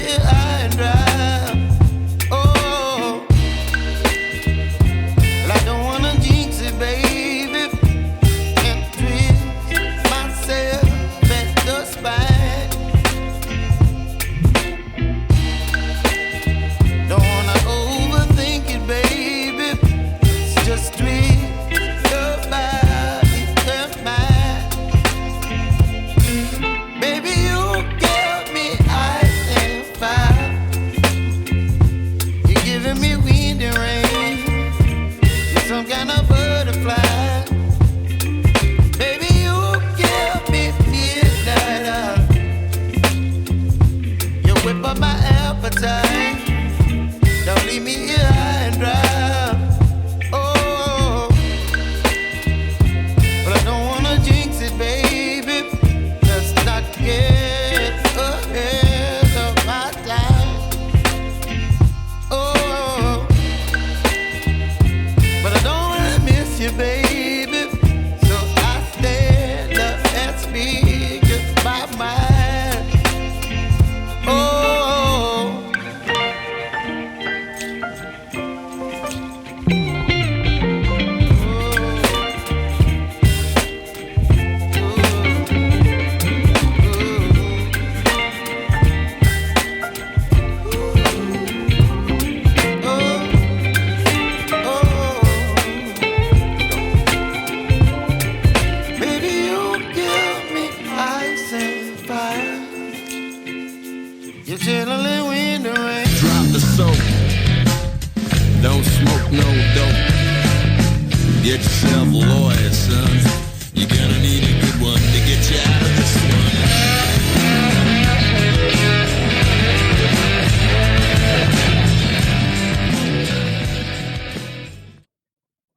here high and dry. Oh, well, I don't wanna jinx it, baby, and twist myself at the spine. Don't wanna overthink it, baby. It's just twist your body and mine. Baby, you give me ice and fire. You're giving me wind and rain. You're some kind of butterfly. Baby, you give me midnight. You whip up my appetite. Don't leave me here high and dry. Oh, but I don't wanna jinx it, baby. Let's not get ahead of my time. Oh, but I don't wanna miss you, baby. So I stand up and speak just my mind. Oh. Baby, you give me ice and fire. You're chilling wind and rain. Drop the soap. Don't smoke no dope. Get yourself a lawyer, son. You're gonna need a good one to get you out of this one.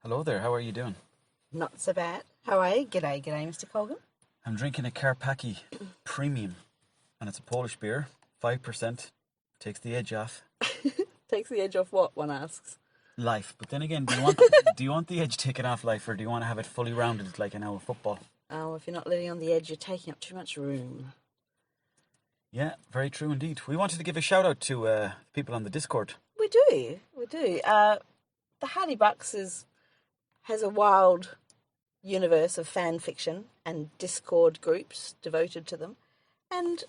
Hello there, how are you doing? Not so bad. How are you? G'day, Mr. Colgan. I'm drinking a Karpacki Premium, and it's a Polish beer, 5%, takes the edge off Takes the edge off what, one asks. life. But then again, do you want the edge taken off life, or do you want to have it fully rounded like an hour football? Oh, if you're not living on the edge, you're taking up too much room. Yeah, very true indeed. We wanted to give a shout out to people on the Discord. We do. The Hardy Bucks has a wild universe of fan fiction and Discord groups devoted to them. And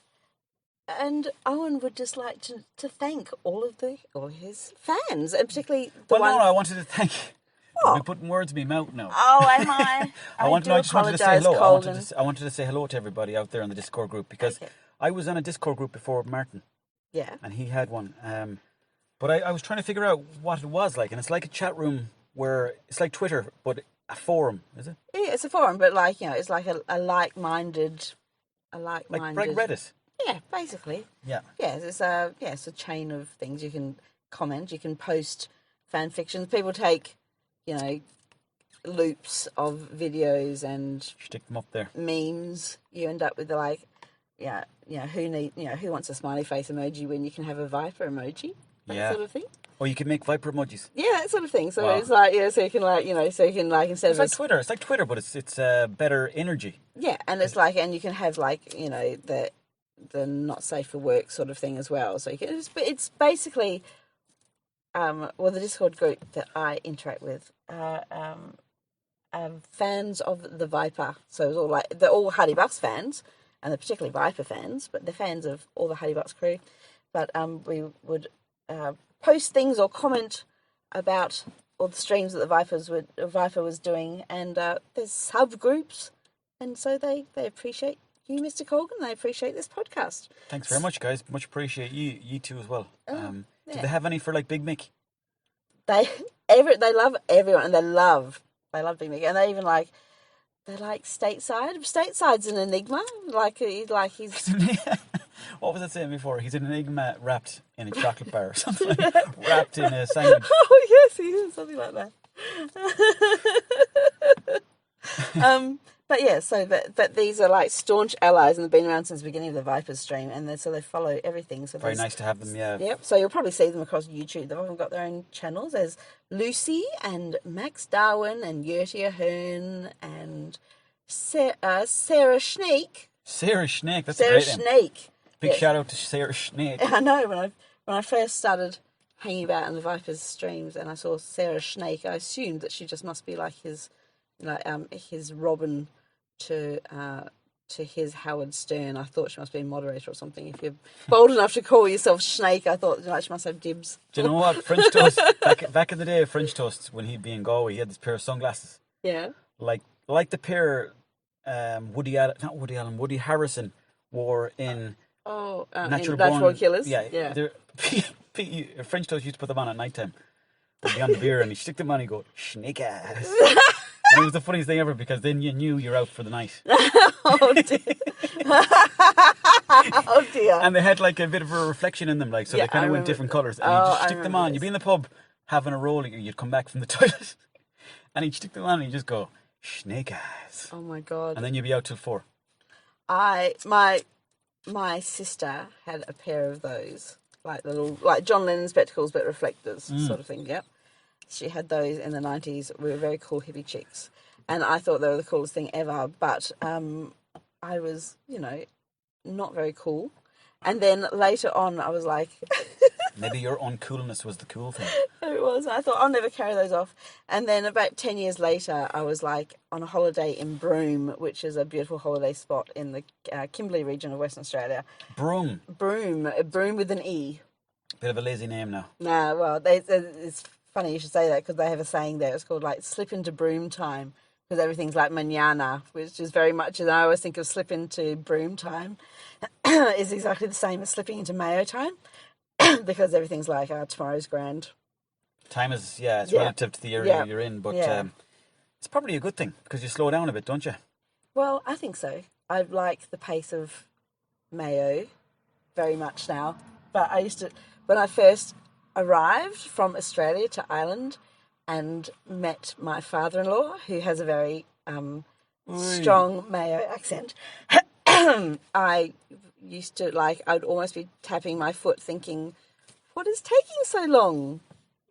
Owen would just like to thank all his fans, and particularly the Well, one... no, I wanted to thank... What? We're putting words in my mouth now. Oh, am I? I just wanted to say apologise, hello. Colgan. I wanted to say hello to everybody out there on the Discord group, because Okay. I was on a Discord group before Martin, Yeah. and he had one. But I was trying to figure out what it was like, and it's like a chat room where it's like Twitter, but a forum, is it? Yeah, it's a forum, but it's like a like-minded... Like Reddit. Yeah, basically. Yeah. Yeah, it's a chain of things. You can comment, you can post fan fictions. People take, loops of videos and Stick them up there. memes. You end up with who wants a smiley face emoji when you can have a viper emoji? That sort of thing. Or you can make Viper emojis. Yeah, that sort of thing. So Wow. it's like, so you can instead It's of like Twitter. It's like Twitter, but it's better energy. yeah, and it's like, and you can have the not safe for work sort of thing as well. So you can, it's basically, the Discord group that I interact with are fans of the Viper. So it's all they're all Hardy Bucks fans, and they're particularly Viper fans, but they're fans of all the Hardy Bucks crew. But we would post things or comment about all the streams that the Viper was doing, and there's subgroups, and so they appreciate you, Mr. Colgan. They appreciate this podcast. Thanks very much, guys. Much appreciate you too as well. Yeah. Did they have any for like Big Mick? They love everyone, and they love Big Mick, and they even like Stateside. Stateside's an enigma. He's What was I saying before? He's an enigma wrapped in a chocolate bar or something. Wrapped in a sandwich. Oh yes, he is something like that. But yeah, but these are like staunch allies, and they've been around since the beginning of the Vipers stream, and so they follow everything. So Very nice to have them. Yeah. Yep. So you'll probably see them across YouTube. They've often got their own channels. There's Lucy and Max Darwin and Yurti Ahern and Sarah Schneek. Sarah Schneek. That's Sarah a great name. Schneek. Big Yes. shout out to Sarah Schneid. I know when I first started hanging about in the Vipers streams and I saw Sarah Snake, I assumed that she just must be like his, his Robin to his Howard Stern. I thought she must be a moderator or something. If you're bold enough to call yourself Snake, I thought she must have dibs. Do you know what? French Toast, back in the day of French Toast, when he'd be in Galway, he had this pair of sunglasses. Yeah. Like the pair Woody Harrison wore in Natural Born Born Killers. Yeah. French Toast used to put them on at night time. They'd be on the beer and he'd stick them on and he'd go, snake ass. And it was the funniest thing ever because then you knew you're out for the night. Oh dear. Oh dear. And they had like a bit of a reflection in them, like so Yeah, they kind I of went remember- different colours. And Oh, you'd just I stick them remember on. this. You'd be in the pub having a roll, you'd come back from the toilet and he'd stick them on and he'd just go, snake ass. Oh my God. And then you'd be out till 4. My sister had a pair of those, like John Lennon spectacles but reflectors sort of thing. Yep. She had those in the 90s. We were very cool hippie chicks. And I thought they were the coolest thing ever. But I was, not very cool. And then later on, I was like... Maybe your uncoolness was the cool thing. It was. I thought, I'll never carry those off. And then about 10 years later, I was like on a holiday in Broome, which is a beautiful holiday spot in the Kimberley region of Western Australia. Broome. Broome with an E. Bit of a lazy name now. Nah, well, it's funny you should say that because they have a saying there. It's called like slip into Broome time because everything's like manana, which is very much, and I always think of slip into Broome time is exactly the same as slipping into Mayo time because everything's like tomorrow's grand. Time is, it's relative to the area you're in, but it's probably a good thing because you slow down a bit, don't you? Well, I think so. I like the pace of Mayo very much now. But I used to, when I first arrived from Australia to Ireland and met my father-in-law, who has a very strong Mayo accent, I used to, I'd almost be tapping my foot thinking, what is taking so long?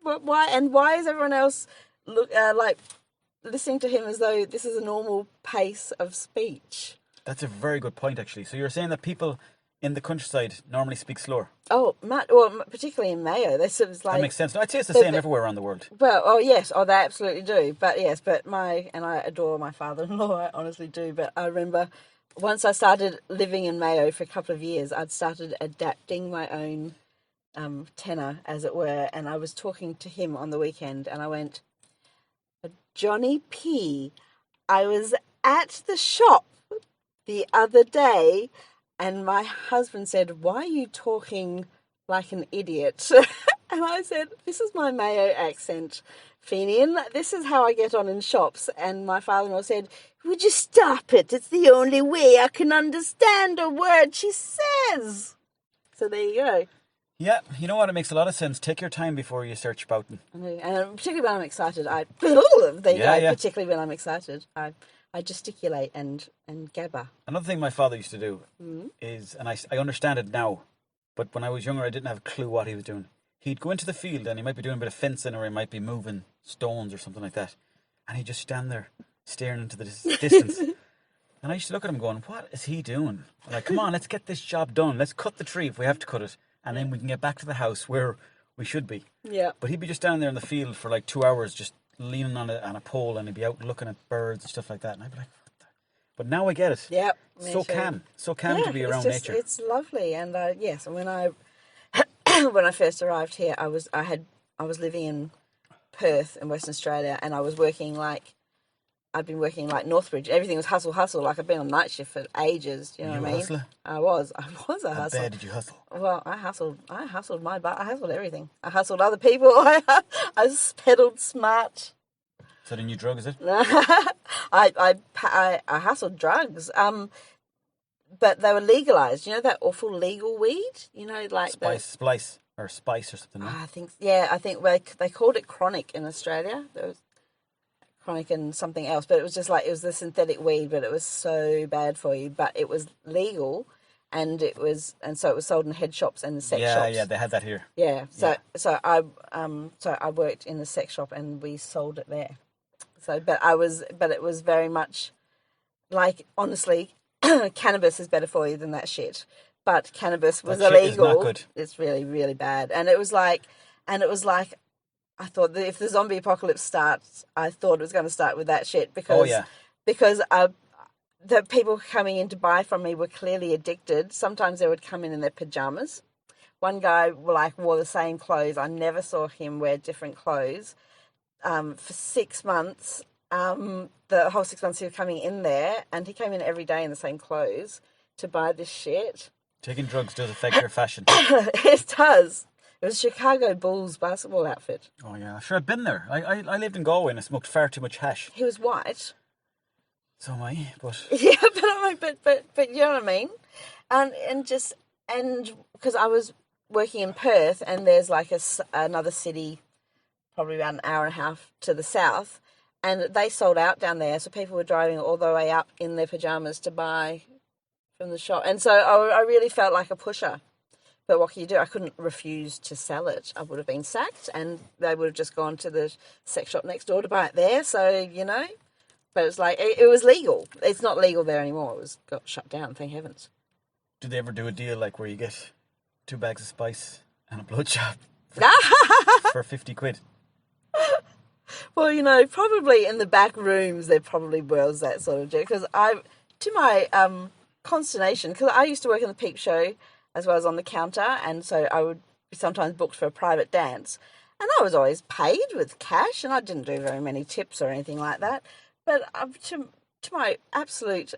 Why is everyone else listening to him as though this is a normal pace of speech? That's a very good point, actually. So you're saying that people in the countryside normally speak slower? Oh, particularly in Mayo. They sort of That makes sense. No, I'd say it's the same everywhere around the world. Well, yes, they absolutely do. But yes, I adore my father-in-law, I honestly do. But I remember once I started living in Mayo for a couple of years, I'd started adapting my own tenor, as it were, and I was talking to him on the weekend, and I went, Johnny P, I was at the shop the other day, and my husband said, why are you talking like an idiot? And I said, this is my Mayo accent, Fenian. This is how I get on in shops. And my father-in-law said, would you stop it? It's the only way I can understand a word she says. So there you go. Yeah, you know what? It makes a lot of sense. Take your time before you start spouting. And particularly when I'm excited, particularly when I'm excited, I gesticulate and gabber. Another thing my father used to do is, and I understand it now, but when I was younger, I didn't have a clue what he was doing. He'd go into the field and he might be doing a bit of fencing or he might be moving stones or something like that. And he'd just stand there staring into the distance. And I used to look at him going, what is he doing? I'm like, come on, let's get this job done. Let's cut the tree if we have to cut it. And then we can get back to the house where we should be. Yeah. But he'd be just standing there in the field for like 2 hours just leaning on a pole and he'd be out looking at birds and stuff like that. And I'd be like, what the? But now I get it. Yep. So calm to be around nature. It's lovely. And yes, and when I first arrived here, I was living in Perth in Western Australia, and I was working I'd been working like Northbridge. Everything was hustle. Like I've been on night shift for ages. You know what I mean? A hustler? I was a How hustler. bad did you hustle? Well, I hustled my butt. I hustled everything. I hustled other people. I peddled smart. So the new drug, is it? I hustled drugs. But they were legalized. You know that awful legal weed. You know, like Spice or something. No? I think they called it chronic in Australia. There was chronic and something else, but it was just it was the synthetic weed, but it was so bad for you. But it was legal, so it was sold in head shops and sex shops. Yeah, they had that here. Yeah, so I worked in the sex shop and we sold it there. So, but it was very much honestly, cannabis is better for you than that shit. but cannabis was That shit is illegal. not good. It's really, really bad. And it was like, I thought that if the zombie apocalypse starts, I thought it was going to start with that shit because, Oh, yeah. because the people coming in to buy from me were clearly addicted. Sometimes they would come in their pajamas. One guy wore the same clothes. I never saw him wear different clothes. For 6 months, the whole 6 months he was coming in there, and he came in every day in the same clothes to buy this shit. Taking drugs does affect your fashion. It does. It was a Chicago Bulls basketball outfit. Oh, yeah. Sure, I've been there. I lived in Galway and I smoked far too much hash. He was white. So am I, but... Yeah, but I'm like, but you know what I mean? And because I was working in Perth, and there's like another city, probably about an hour and a half to the south, and they sold out down there, so people were driving all the way up in their pajamas to buy from the shop. And so I really felt like a pusher. But what can you do? I couldn't refuse to sell it. I would have been sacked, and they would have just gone to the sex shop next door to buy it there. So, you know, but it's like, it was legal. It's not legal there anymore. It got shut down, thank heavens. Did they ever do a deal like where you get 2 bags of spice and a blood shot for 50 quid? Well, you know, probably in the back rooms there probably was that sort of joke. Because to my consternation, because I used to work in the peep show as well as on the counter, and so I would be sometimes booked for a private dance, and I was always paid with cash, and I didn't do very many tips or anything like that. But to my absolute,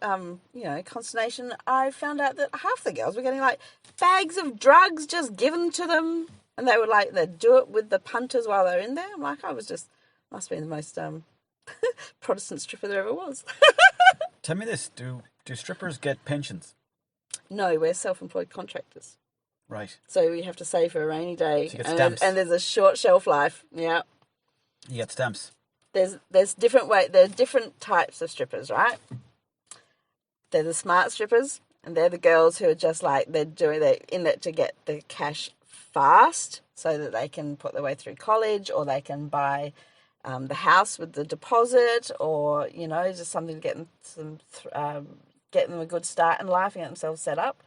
consternation, I found out that half the girls were getting like bags of drugs just given to them, and they would they'd do it with the punters while they're in there. I'm like, must be the most Protestant stripper there ever was. Tell me this: do strippers get pensions? No, we're self-employed contractors. Right. So we have to save for a rainy day, So you get stamps. and there's a short shelf life. Yeah. You get stamps. There's different types of strippers, right? They're the smart strippers, and they're the girls who are just they're in it to get the cash fast, so that they can put their way through college, or they can buy the house with the deposit, or just something to get them a good start in life and get themselves set up.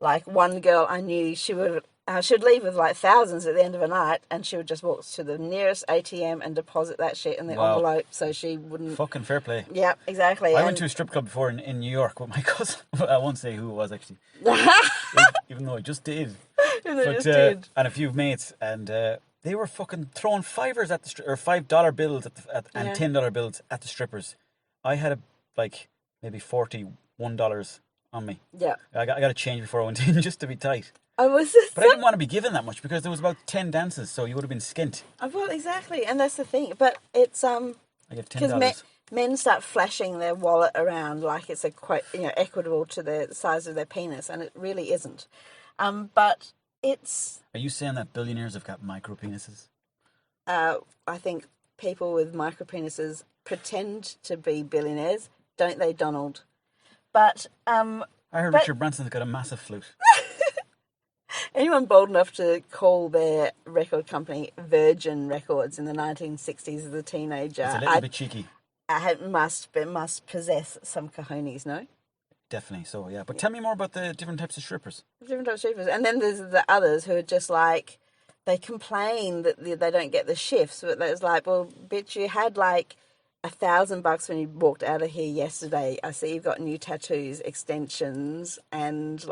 Like one girl I knew, she would leave with thousands at the end of a night, and she would just walk to the nearest ATM and deposit that shit in the envelope so she wouldn't... Fucking fair play. Yeah, exactly. I went to a strip club before in New York with my cousin. I won't say who it was, actually. Even though I just did. And a few mates, and they were fucking throwing fivers at the or $5 bills and $10 bills at the strippers. I had maybe $41 on me. Yeah. I got to change before I went in just to be tight. But I didn't want to be given that much because there was about 10 dances, so you would have been skint. Well, exactly, and that's the thing. But it's I get $10. because men start flashing their wallet around like it's equitable to the size of their penis, and it really isn't. But it's... Are you saying that billionaires have got micro penises? I think people with micro penises pretend to be billionaires, don't they, Donald? But I heard Richard Branson's got a massive flute. anyone bold enough to call their record company Virgin Records in the 1960s as a teenager, It's a little bit cheeky. must possess some cojones, no? Definitely so, yeah. But tell me more about the different types of strippers. Different types of strippers. And then there's the others who are just they complain that they don't get the shifts. But it's well, bitch, you had $1,000 when you walked out of here yesterday. I see you've got new tattoos, extensions, and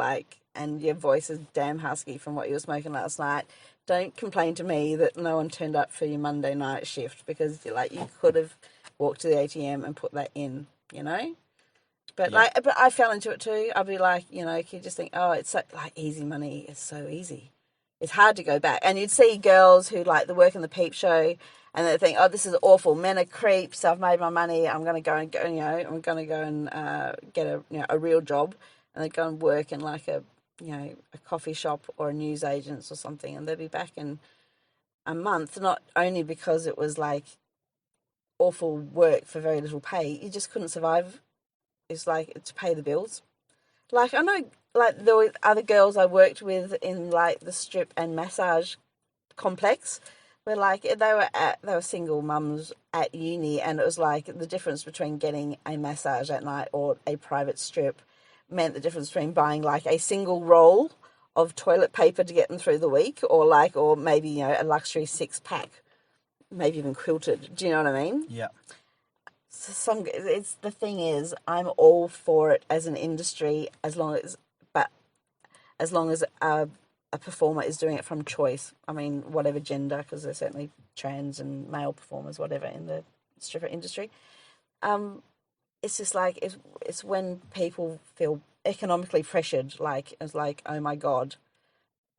your voice is damn husky from what you were smoking last night. Don't complain to me that no one turned up for your Monday night shift, because you could have walked to the ATM and put that in, But Yeah. but I fell into it too. I'd be you just think, oh, it's so easy money. It's so easy. It's hard to go back. And you'd see girls who they work in the peep show, and they think, oh, this is awful. Men are creeps. I've made my money. I'm going to go and I'm going to go and get a real job, and they go and work in a coffee shop or a newsagent's or something, and they'll be back in a month. Not only because it was awful work for very little pay, you just couldn't survive. It's to pay the bills. I know, there were other girls I worked with in the strip and massage complex, where they were single mums at uni, and it was the difference between getting a massage at night or a private strip meant the difference between buying like a single roll of toilet paper to get them through the week, or maybe a luxury 6-pack, maybe even quilted. Do you know what I mean? Yeah. So the thing is, I'm all for it as an industry as long as a performer is doing it from choice. I mean, whatever gender, because there's certainly trans and male performers, whatever, in the stripper industry. It's just like it's when people feel economically pressured, like it's like, oh my god,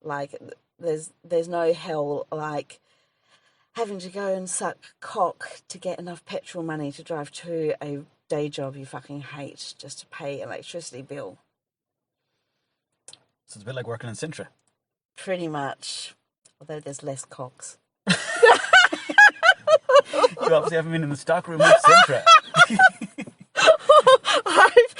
like there's no hell like having to go and suck cock to get enough petrol money to drive to a day job you fucking hate just to pay electricity bill. So it's a bit like working in Sintra. Pretty much, although there's less cocks. You obviously haven't been in the stockroom of Sintra.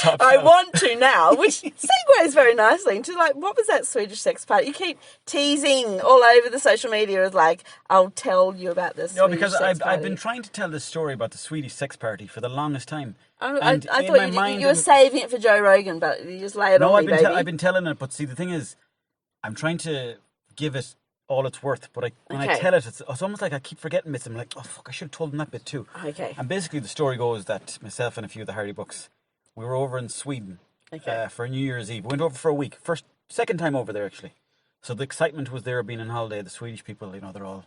I want to now, which segues very nicely into like, what was that Swedish sex party? You keep teasing all over the social media as like, I'll tell you about this. No, because I've been trying to tell this story about the Swedish sex party for the longest time. I thought you were saving it for Joe Rogan, but you just lay it on me, baby. I've been telling it, but see, the thing is, I'm trying to give it all it's worth, but when I tell it, it's almost like I keep forgetting bits. I'm like, oh fuck, I should have told them that bit too. Okay. And basically the story goes that myself and a few of the Hardy Bucks, we were over in Sweden for New Year's Eve. We went over for a week. Second time over there actually. So the excitement was there being on holiday. The Swedish people, they're all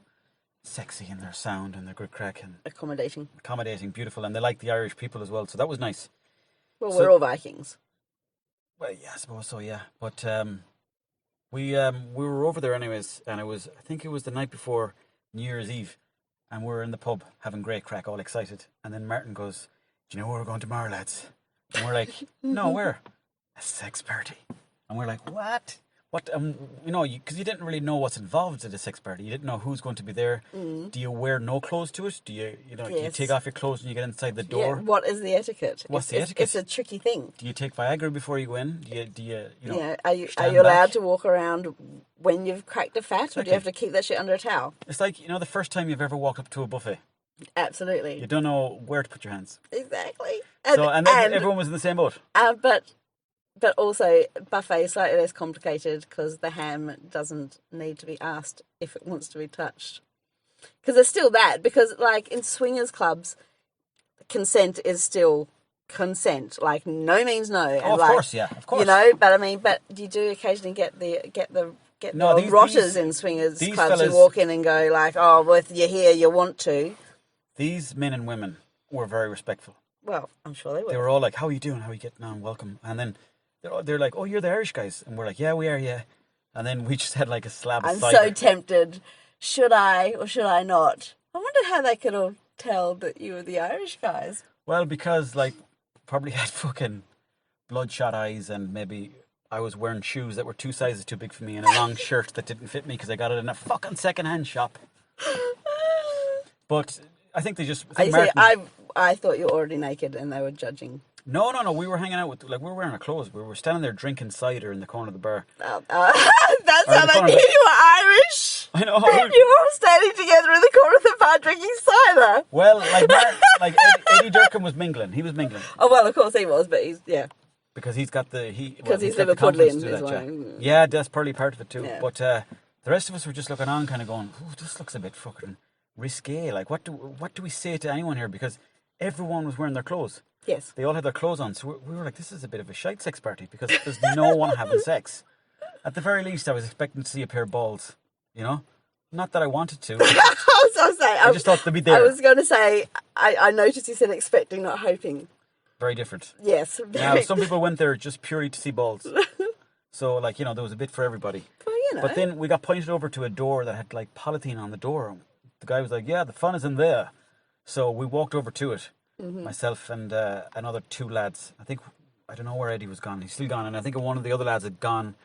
sexy in their sound and their good crack and accommodating, beautiful, and they like the Irish people as well. So that was nice. Well, we're all Vikings. Well, yeah, I suppose so. Yeah, but we were over there anyways, and I think it was the night before New Year's Eve, and we were in the pub having great crack, all excited, and then Martin goes, "Do you know where we're going tomorrow, lads?" And we're like, "No, where?" "A sex party." And we're like, "What?" What? Because you didn't really know what's involved at a sex party. You didn't know who's going to be there. Mm. Do you wear no clothes to it? Do you do you take off your clothes when you get inside the door? Yeah. What is the etiquette? What's the etiquette? It's a tricky thing. Do you take Viagra before you go in? Are you allowed to walk around when you've cracked a fat, or do you have to keep that shit under a towel? It's like the first time you've ever walked up to a buffet. Absolutely. You don't know where to put your hands. Exactly. And everyone was in the same boat. But also, buffet is slightly less complicated because the ham doesn't need to be asked if it wants to be touched. Because there's still that. Because, like, in swingers clubs, consent is still consent. Like, no means no. And of course, yeah, of course. But you do occasionally get the rotters in swingers clubs who walk in and go like, oh, well, if you're here, you want to. These men and women were very respectful. Well, I'm sure they were. They were all like, how are you doing? How are you getting on? Welcome. And then they're like, oh, you're the Irish guys. And we're like, yeah, we are, yeah. And then we just had like a slab of cider. I'm so tempted. Should I or should I not? I wonder how they could all tell that you were the Irish guys. Well, because like probably had fucking bloodshot eyes, and maybe I was wearing shoes that were 2 sizes too big for me and a long shirt that didn't fit me because I got it in a fucking second-hand shop. But I think they just... I thought you were already naked and they were judging. No. We were hanging out with... Like, we were wearing our clothes. We were standing there drinking cider in the corner of the bar. That's how they knew you were Irish. I know. You were all standing together in the corner of the bar drinking cider. Well, Eddie Durkin was mingling. He was mingling. Oh, well, of course he was, but he's... Yeah. Because he's got he's Liverpudlian as well. Yeah, that's probably part of it too. Yeah. But the rest of us were just looking on, kind of going, "Oh, this looks a bit fucking risque. Like, what do we say to anyone here?" Because everyone was wearing their clothes. Yes. They all had their clothes on, so we were like, "This is a bit of a shite sex party," because there's no one having sex. At the very least, I was expecting to see a pair of balls. Not that I wanted to. I just thought they'd be there. I was going to say, I noticed you said expecting, not hoping. Very different. Yes. Now, some people went there just purely to see balls. So, there was a bit for everybody. Well, But then we got pointed over to a door that had, polythene on the door. The guy was like, yeah, the fun is in there. So we walked over to it, myself and another 2 lads. I don't know where Eddie was gone. He's still gone. And I think one of the other lads had gone.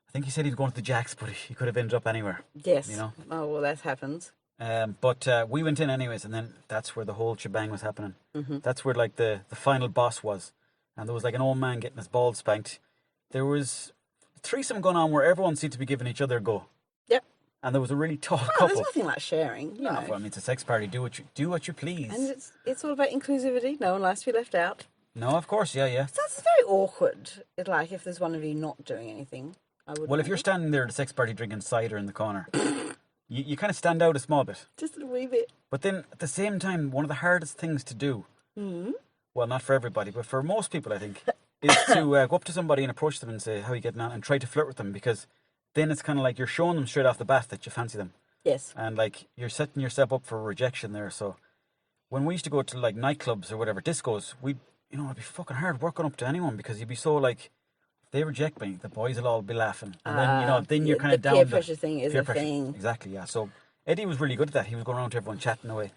I think he said he was going to the Jacks, but he could have ended up anywhere. Yes. Oh, well, that happens. But we went in anyways, and then that's where the whole shebang was happening. Mm-hmm. That's where the final boss was, and there was an old man getting his balls spanked. There was a threesome going on where everyone seemed to be giving each other a go. Yep. And there was a really tall couple. There's nothing like sharing. Well, it's a sex party. Do what you please. And it's all about inclusivity. No one likes to be left out. No, of course, yeah. So it's very awkward. It's like if there's one of you not doing anything, I would. Well, if you're standing there at a sex party drinking cider in the corner, you kind of stand out a small bit. just a wee bit. But then at the same time, one of the hardest things to do, well, not for everybody, but for most people, I think, is to go up to somebody and approach them and say, how are you getting on? And try to flirt with them, because then it's kind of like you're showing them straight off the bat that you fancy them. Yes. And like you're setting yourself up for rejection there. So when we used to go to like nightclubs or whatever, discos, it'd be fucking hard working up to anyone, because you'd be so like, if they reject me, the boys will all be laughing. And then you're kind of down. The peer pressure thing is a thing. Exactly, yeah. So Eddie was really good at that. He was going around to everyone chatting away.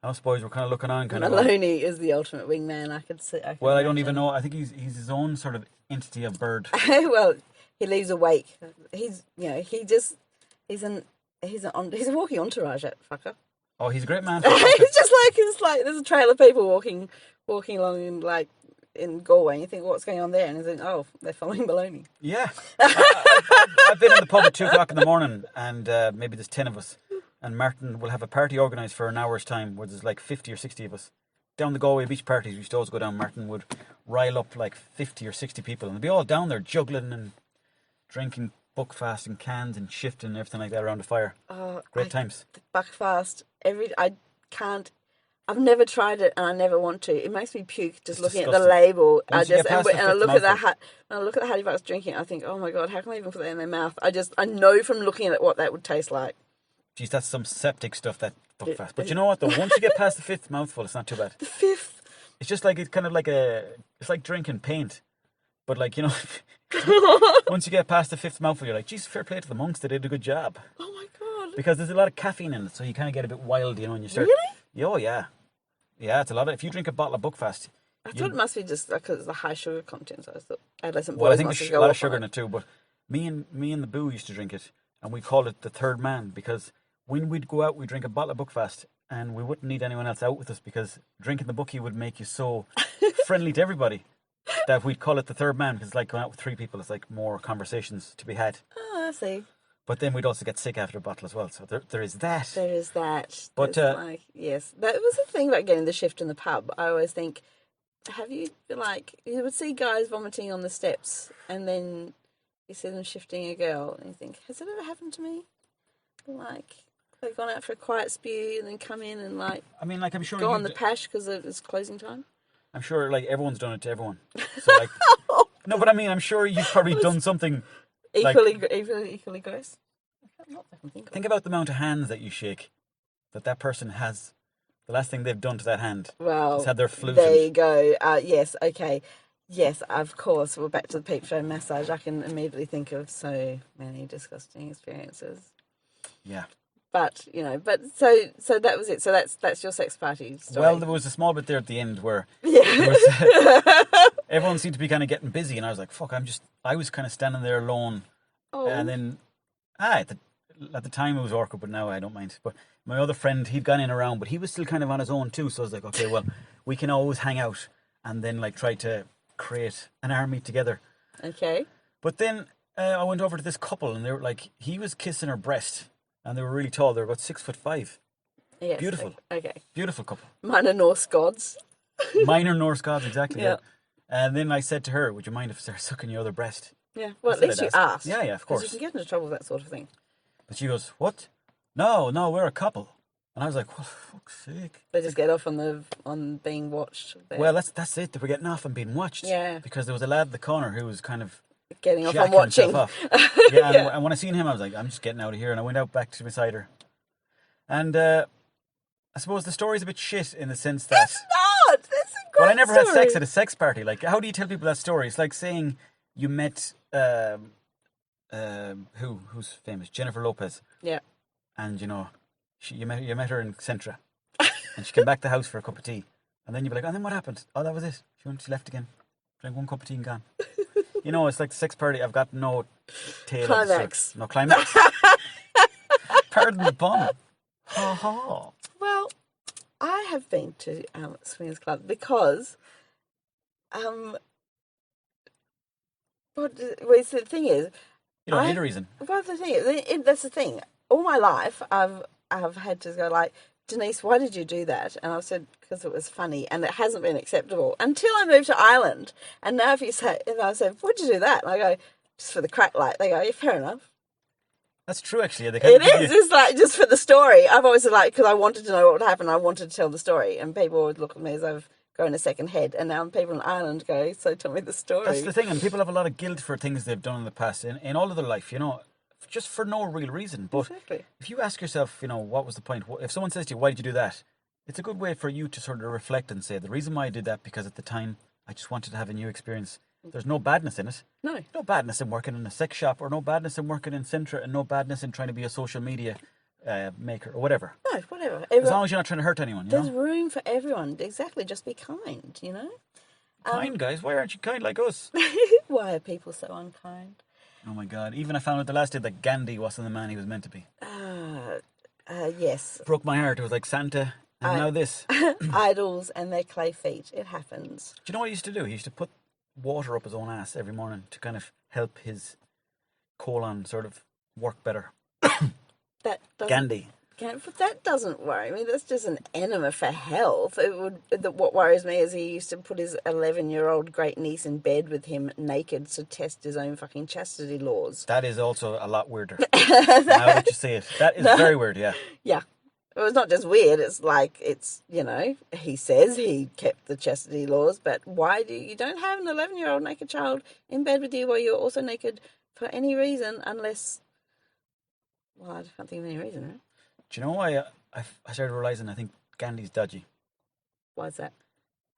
And us boys were kind of looking on, kind of. Maloney is the ultimate wingman. I could see. Well, I don't even know. I think he's his own sort of entity of bird. Well, he leaves a wake. He's a walking entourage, that fucker. Oh, he's a great man. It's like there's a trail of people walking along in Galway, and you think, what's going on there? And you think, oh, they're following Maloney. Yeah. I've been in the pub at 2 o'clock in the morning, and maybe there's 10 of us, and Martin will have a party organised for an hour's time where there's like 50 or 60 of us. Down the Galway beach parties, we used to always go down. Martin would rile up like 50 or 60 people, and they'd be all down there juggling and drinking buckfast and cans and shifting and everything like that around the fire. Great times. Buckfast. I've never tried it, and I never want to. It makes me puke just looking at the label. I look at the Hattie Bucks drinking. I think, oh my god, how can I even put that in my mouth? I know from looking at it what that would taste like. Geez, that's some septic stuff, that buckfast. But you know what? Though, once you get past the 5th mouthful, it's not too bad. The 5th. It's just like it's like drinking paint. But like, once you get past the 5th mouthful, you're like, geez, fair play to the monks, they did a good job. Oh my god. Because there's a lot of caffeine in it, so you kind of get a bit wild, and you start. Really? Oh yeah. Yeah, it's a lot of. If you drink a bottle of Buckfast, I thought it must be just because of the high sugar content. So I thought adolescent boys. Well, I think there's a lot of sugar in it too. But me and the boo used to drink it, and we called it the third man, because when we'd go out, we'd drink a bottle of Buckfast, and we wouldn't need anyone else out with us, because drinking the Bucky would make you so friendly to everybody that we'd call it the third man, because it's like going out with 3 people. It's like more conversations to be had. Oh, I see. But then we'd also get sick after a bottle as well. So there is that. There is that. But yes, that was the thing about getting the shift in the pub. I always think, you would see guys vomiting on the steps, and then you see them shifting a girl, and you think, has it ever happened to me? Like, they've gone out for a quiet spew and then come in and I'm sure go on the pash because it's closing time. I'm sure everyone's done it to everyone. So no, but I'm sure you've probably done something. Equally gross. Think about the amount of hands that you shake that person has. The last thing they've done to that hand is had their flute. There you go. Yes, okay. Yes, of course. We're back to the peep show massage. I can immediately think of so many disgusting experiences. Yeah. But, so that was it. So that's your sex party story. Well, there was a small bit there at the end where everyone seemed to be kind of getting busy, and I was like, fuck, I was kind of standing there alone. Oh. And then, at the time it was awkward, but now I don't mind. But my other friend, he'd gone in around, but he was still kind of on his own too. So I was like, okay, well, we can always hang out and then try to create an army together. Okay. But then I went over to this couple, and they were like, he was kissing her breast, and they were really tall. They were about 6'5". Yes. Beautiful. Okay. Beautiful couple. Minor Norse gods. Minor Norse gods, exactly. Yeah. And then I said to her, would you mind if they're sucking your other breast? Yeah. Well, at least you asked. Yeah, of course. Because you can get into trouble with that sort of thing. But she goes, what? No, we're a couple. And I was like, well, for fuck's sake. They just get off on being watched. There. Well, that's it. They were getting off and being watched. Yeah. Because there was a lad at the corner who was kind of getting off on watching. Off. Yeah, and when I seen him, I was like, I'm just getting out of here. And I went out back to beside her. And I suppose the story's a bit shit in the sense that... It's not! That's a great Well, I never story. had sex at a sex party. Like, how do you tell people that story? It's like saying you met... who's famous? Jennifer Lopez. Yeah. And, you met her in Centra. And she came back to the house for a cup of tea. And then you'd be like, then what happened? Oh, that was it. She left again. Drank 1 cup of tea and gone. It's like the sex party. I've got no tail. Climax. No climax. Pardon the pun. Ha ha. Well, I have been to Swingers Club because, the thing is, you don't need a reason. Well, the thing is, that's the thing. All my life, I've had to go Denise, why did you do that? And I said, because it was funny, and it hasn't been acceptable until I moved to Ireland. And now if you say, and I said, why'd you do that? And I go, just for the crack light. They go, yeah, fair enough. That's true, actually. They It is. It's like just for the story. I've always said, like, because I wanted to know what would happen. I wanted to tell the story, and people would look at me as I've grown a second head. And now people in Ireland go, so tell me the story. That's the thing, and people have a lot of guilt for things they've done in the past in all of their life, you know, just for no real reason. But Exactly. if you ask yourself, you know, what was the point? If someone says to you, why did you do that? It's a good way for you to sort of reflect and say, the reason why I did that, because at the time, I just wanted to have a new experience. There's no badness in it. No. No badness in working in a sex shop, or no badness in working in Sintra, and no badness in trying to be a social media maker or whatever. No, whatever. As long as you're not trying to hurt anyone, you There's know? room for everyone. Exactly. Just be kind, you know? Kind, guys. Why aren't you kind like us? Why are people so unkind? Oh my God. Even I found out the last day that Gandhi wasn't the man he was meant to be. Yes. Broke my heart. It was like Santa, and now this. Idols and their clay feet. It happens. Do you know what he used to do? He used to put water up his own ass every morning to kind of help his colon sort of work better. That doesn't, Gandhi. But that doesn't worry me. That's just an enema for health. What worries me is he used to put his 11-year-old great niece in bed with him naked to test his own fucking chastity laws. That is also a lot weirder. Now that you say it. That is very weird, yeah. Yeah. Well, it's not just weird. It's like, you know, he says he kept the chastity laws, but why do you don't have an 11-year-old naked child in bed with you while you're also naked for any reason, unless, well, I can't think of any reason, right? Do you know why I started realising I think Gandhi's dodgy? Why is that?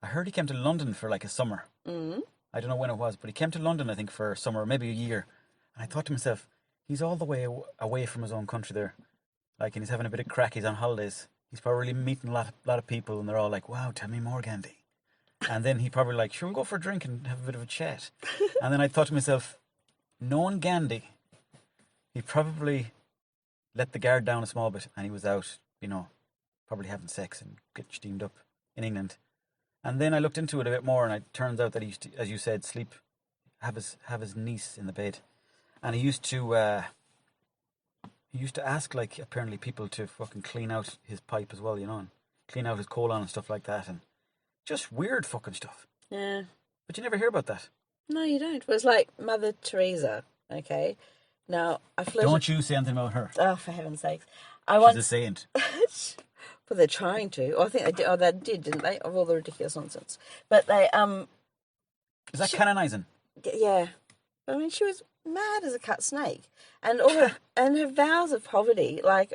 I heard he came to London for like a summer. Mm-hmm. I don't know when it was, but he came to London, I think, for a summer, maybe a year. And I thought to myself, he's all the way away from his own country there. Like, and he's having a bit of crack. He's on holidays. He's probably meeting a lot of people, and they're all like, "Wow, tell me more, Gandhi." And then he probably like, "Sure, we'll go for a drink and have a bit of a chat." And then I thought to myself, knowing Gandhi, he probably let the guard down a small bit, and he was out, you know, probably having sex and get steamed up in England. And then I looked into it a bit more, and it turns out that he used to, as you said, have his niece in the bed, and he used to ask, like, apparently people to fucking clean out his pipe as well, you know, and clean out his colon and stuff like that, and just weird fucking stuff. Yeah. But you never hear about that. No, you don't. It was like Mother Teresa, okay? Now, I flirted... Don't you say anything about her. Oh, for heaven's sakes. She's a saint. Well, they're trying to. Oh, I think they did. Oh, they did, didn't they? Of all the ridiculous nonsense. But they, Is that canonising? yeah. I mean, she was mad as a cut snake. And all her, and her vows of poverty, like,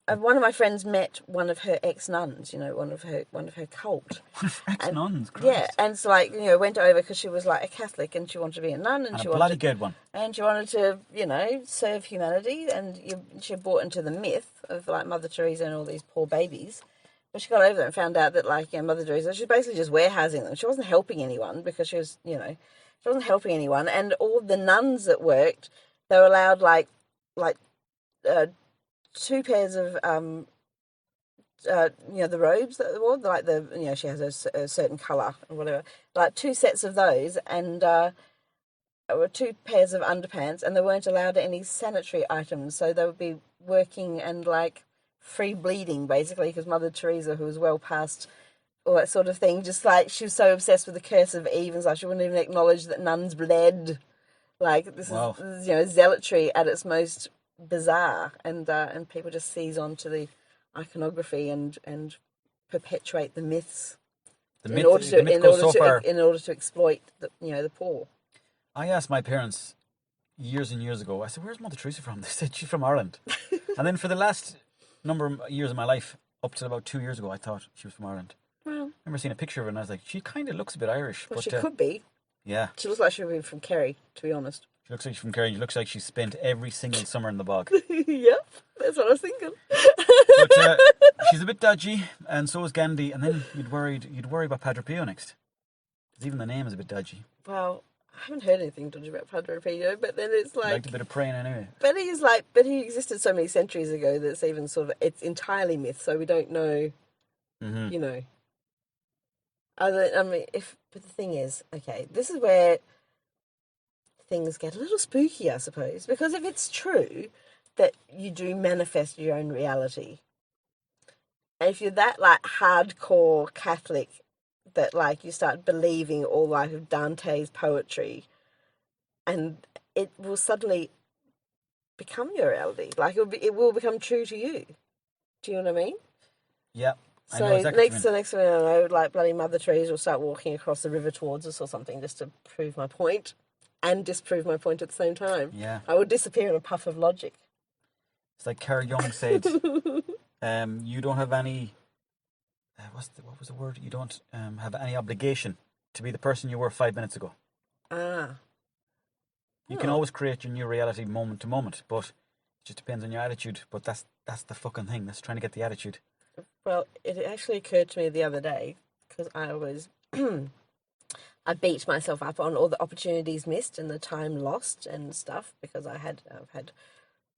one of my friends met one of her ex-nuns, you know, one of her cult. One of her ex-nuns, Christ. Yeah, and so, like, you know, went over because she was like a Catholic and she wanted to be a nun, and And she a bloody wanted good one. and she wanted to, you know, serve humanity, and she bought into the myth of like Mother Teresa and all these poor babies. But she got over there and found out that, like, you know, Mother Teresa, she was basically just warehousing them. She wasn't helping anyone because she was, you know, she wasn't helping anyone. And all the nuns that worked, they were allowed like 2 pairs of you know, the robes that they wore, like the, you know, she has a certain colour or whatever, like 2 sets of those, and were 2 pairs of underpants, and they weren't allowed any sanitary items, so they would be working and like free bleeding basically, because Mother Teresa, who was well past all that sort of thing, just like she was so obsessed with the curse of Eve and such, she wouldn't even acknowledge that nuns bled. Like, this is, you know, zealotry at its most bizarre, and people just seize on to the iconography and perpetuate the myths in order to exploit the, you know, the poor. I asked my parents years and years ago, I said, "Where's Mother Teresa from?" They said, "She's from Ireland." And then for the last number of years of my life, up to about 2 years ago, I thought she was from Ireland. Well, I remember seeing a picture of her, and I was like, she kind of looks a bit Irish. well, but she could be. Yeah. She looks like she would be from Kerry, to be honest. She looks like she's from Kerry. She looks like she spent every single summer in the bog. Yep, that's what I was thinking. But she's a bit dodgy, and so is Gandhi. And then you'd worry about Padre Pio next, because even the name is a bit dodgy. Well, I haven't heard anything dodgy about Padre Pio, but then it's like... Liked a bit of praying anyway. But he existed so many centuries ago that it's even sort of, it's entirely myth, so we don't know, you know. But the thing is, okay, this is where things get a little spooky, I suppose, because if it's true that you do manifest your own reality, And if you're that like hardcore Catholic that like you start believing all like of Dante's poetry, and it will suddenly become your reality. Like it will become true to you. Do you know what I mean? Yeah. I So know exactly what you mean. next thing I know, like bloody Mother Teresa will start walking across the river towards us or something just to prove my point and disprove my point at the same time. Yeah. I would disappear in a puff of logic. It's like Carl Jung said, you don't have any, what was the word? You don't have any obligation to be the person you were 5 minutes ago. Ah. You can always create your new reality moment to moment, but it just depends on your attitude. But that's the fucking thing. That's trying to get the attitude. Well, it actually occurred to me the other day because I was, I beat myself up on all the opportunities missed and the time lost and stuff because I've had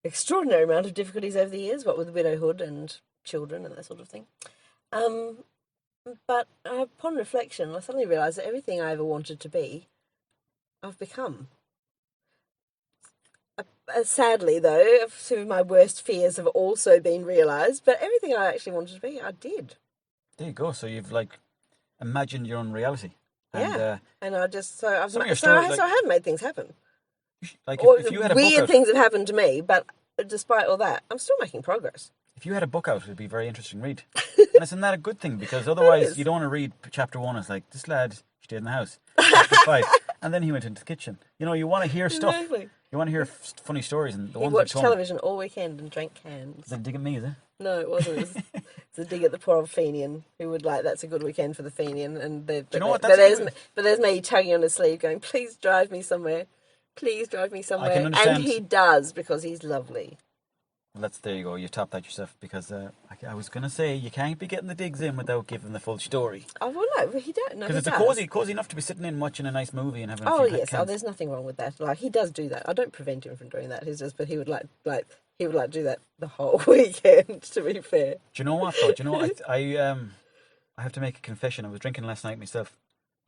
extraordinary amount of difficulties over the years, what with widowhood and children and that sort of thing. But upon reflection, I suddenly realised that everything I ever wanted to be, I've become. Sadly, though, some of my worst fears have also been realised, but everything I actually wanted to be, I did. There you go. So you've like imagined your own reality. And, Yeah, and I just some of your so stories, I have made things happen. like Or if you had a book weird out, things have happened to me, but despite all that, I'm still making progress. if you had a book out, it'd be a very interesting read. And isn't that a good thing? Because otherwise, is. you don't want to read chapter 1. It's like this lad stayed in the house. Chapter 5, and then he went into the kitchen. You know, you want to hear stuff. Exactly. You want to hear funny stories, and the He ones watched that told me. television all weekend and drank cans. Is that a dig at me, is it? No, it wasn't. It was a dig at the poor old Fenian, who would like, that's a good weekend for the Fenian. And you know what? That's but there's me tugging on his sleeve going, please drive me somewhere. Please drive me somewhere. can understand. And he does, because he's lovely. Well, there you go. You topped that yourself because I was going to say you can't be getting the digs in without giving the full story. Oh, well, no, but he don't. No, Because he it's does. cozy enough to be sitting in watching a nice movie and having a Oh few yes, cans. there's nothing wrong with that. Like he does do that. I don't prevent him from doing that. He's just, but he would like do that the whole weekend. To be fair. Do you know what though? Do you know what? I have to make a confession. I was drinking last night myself,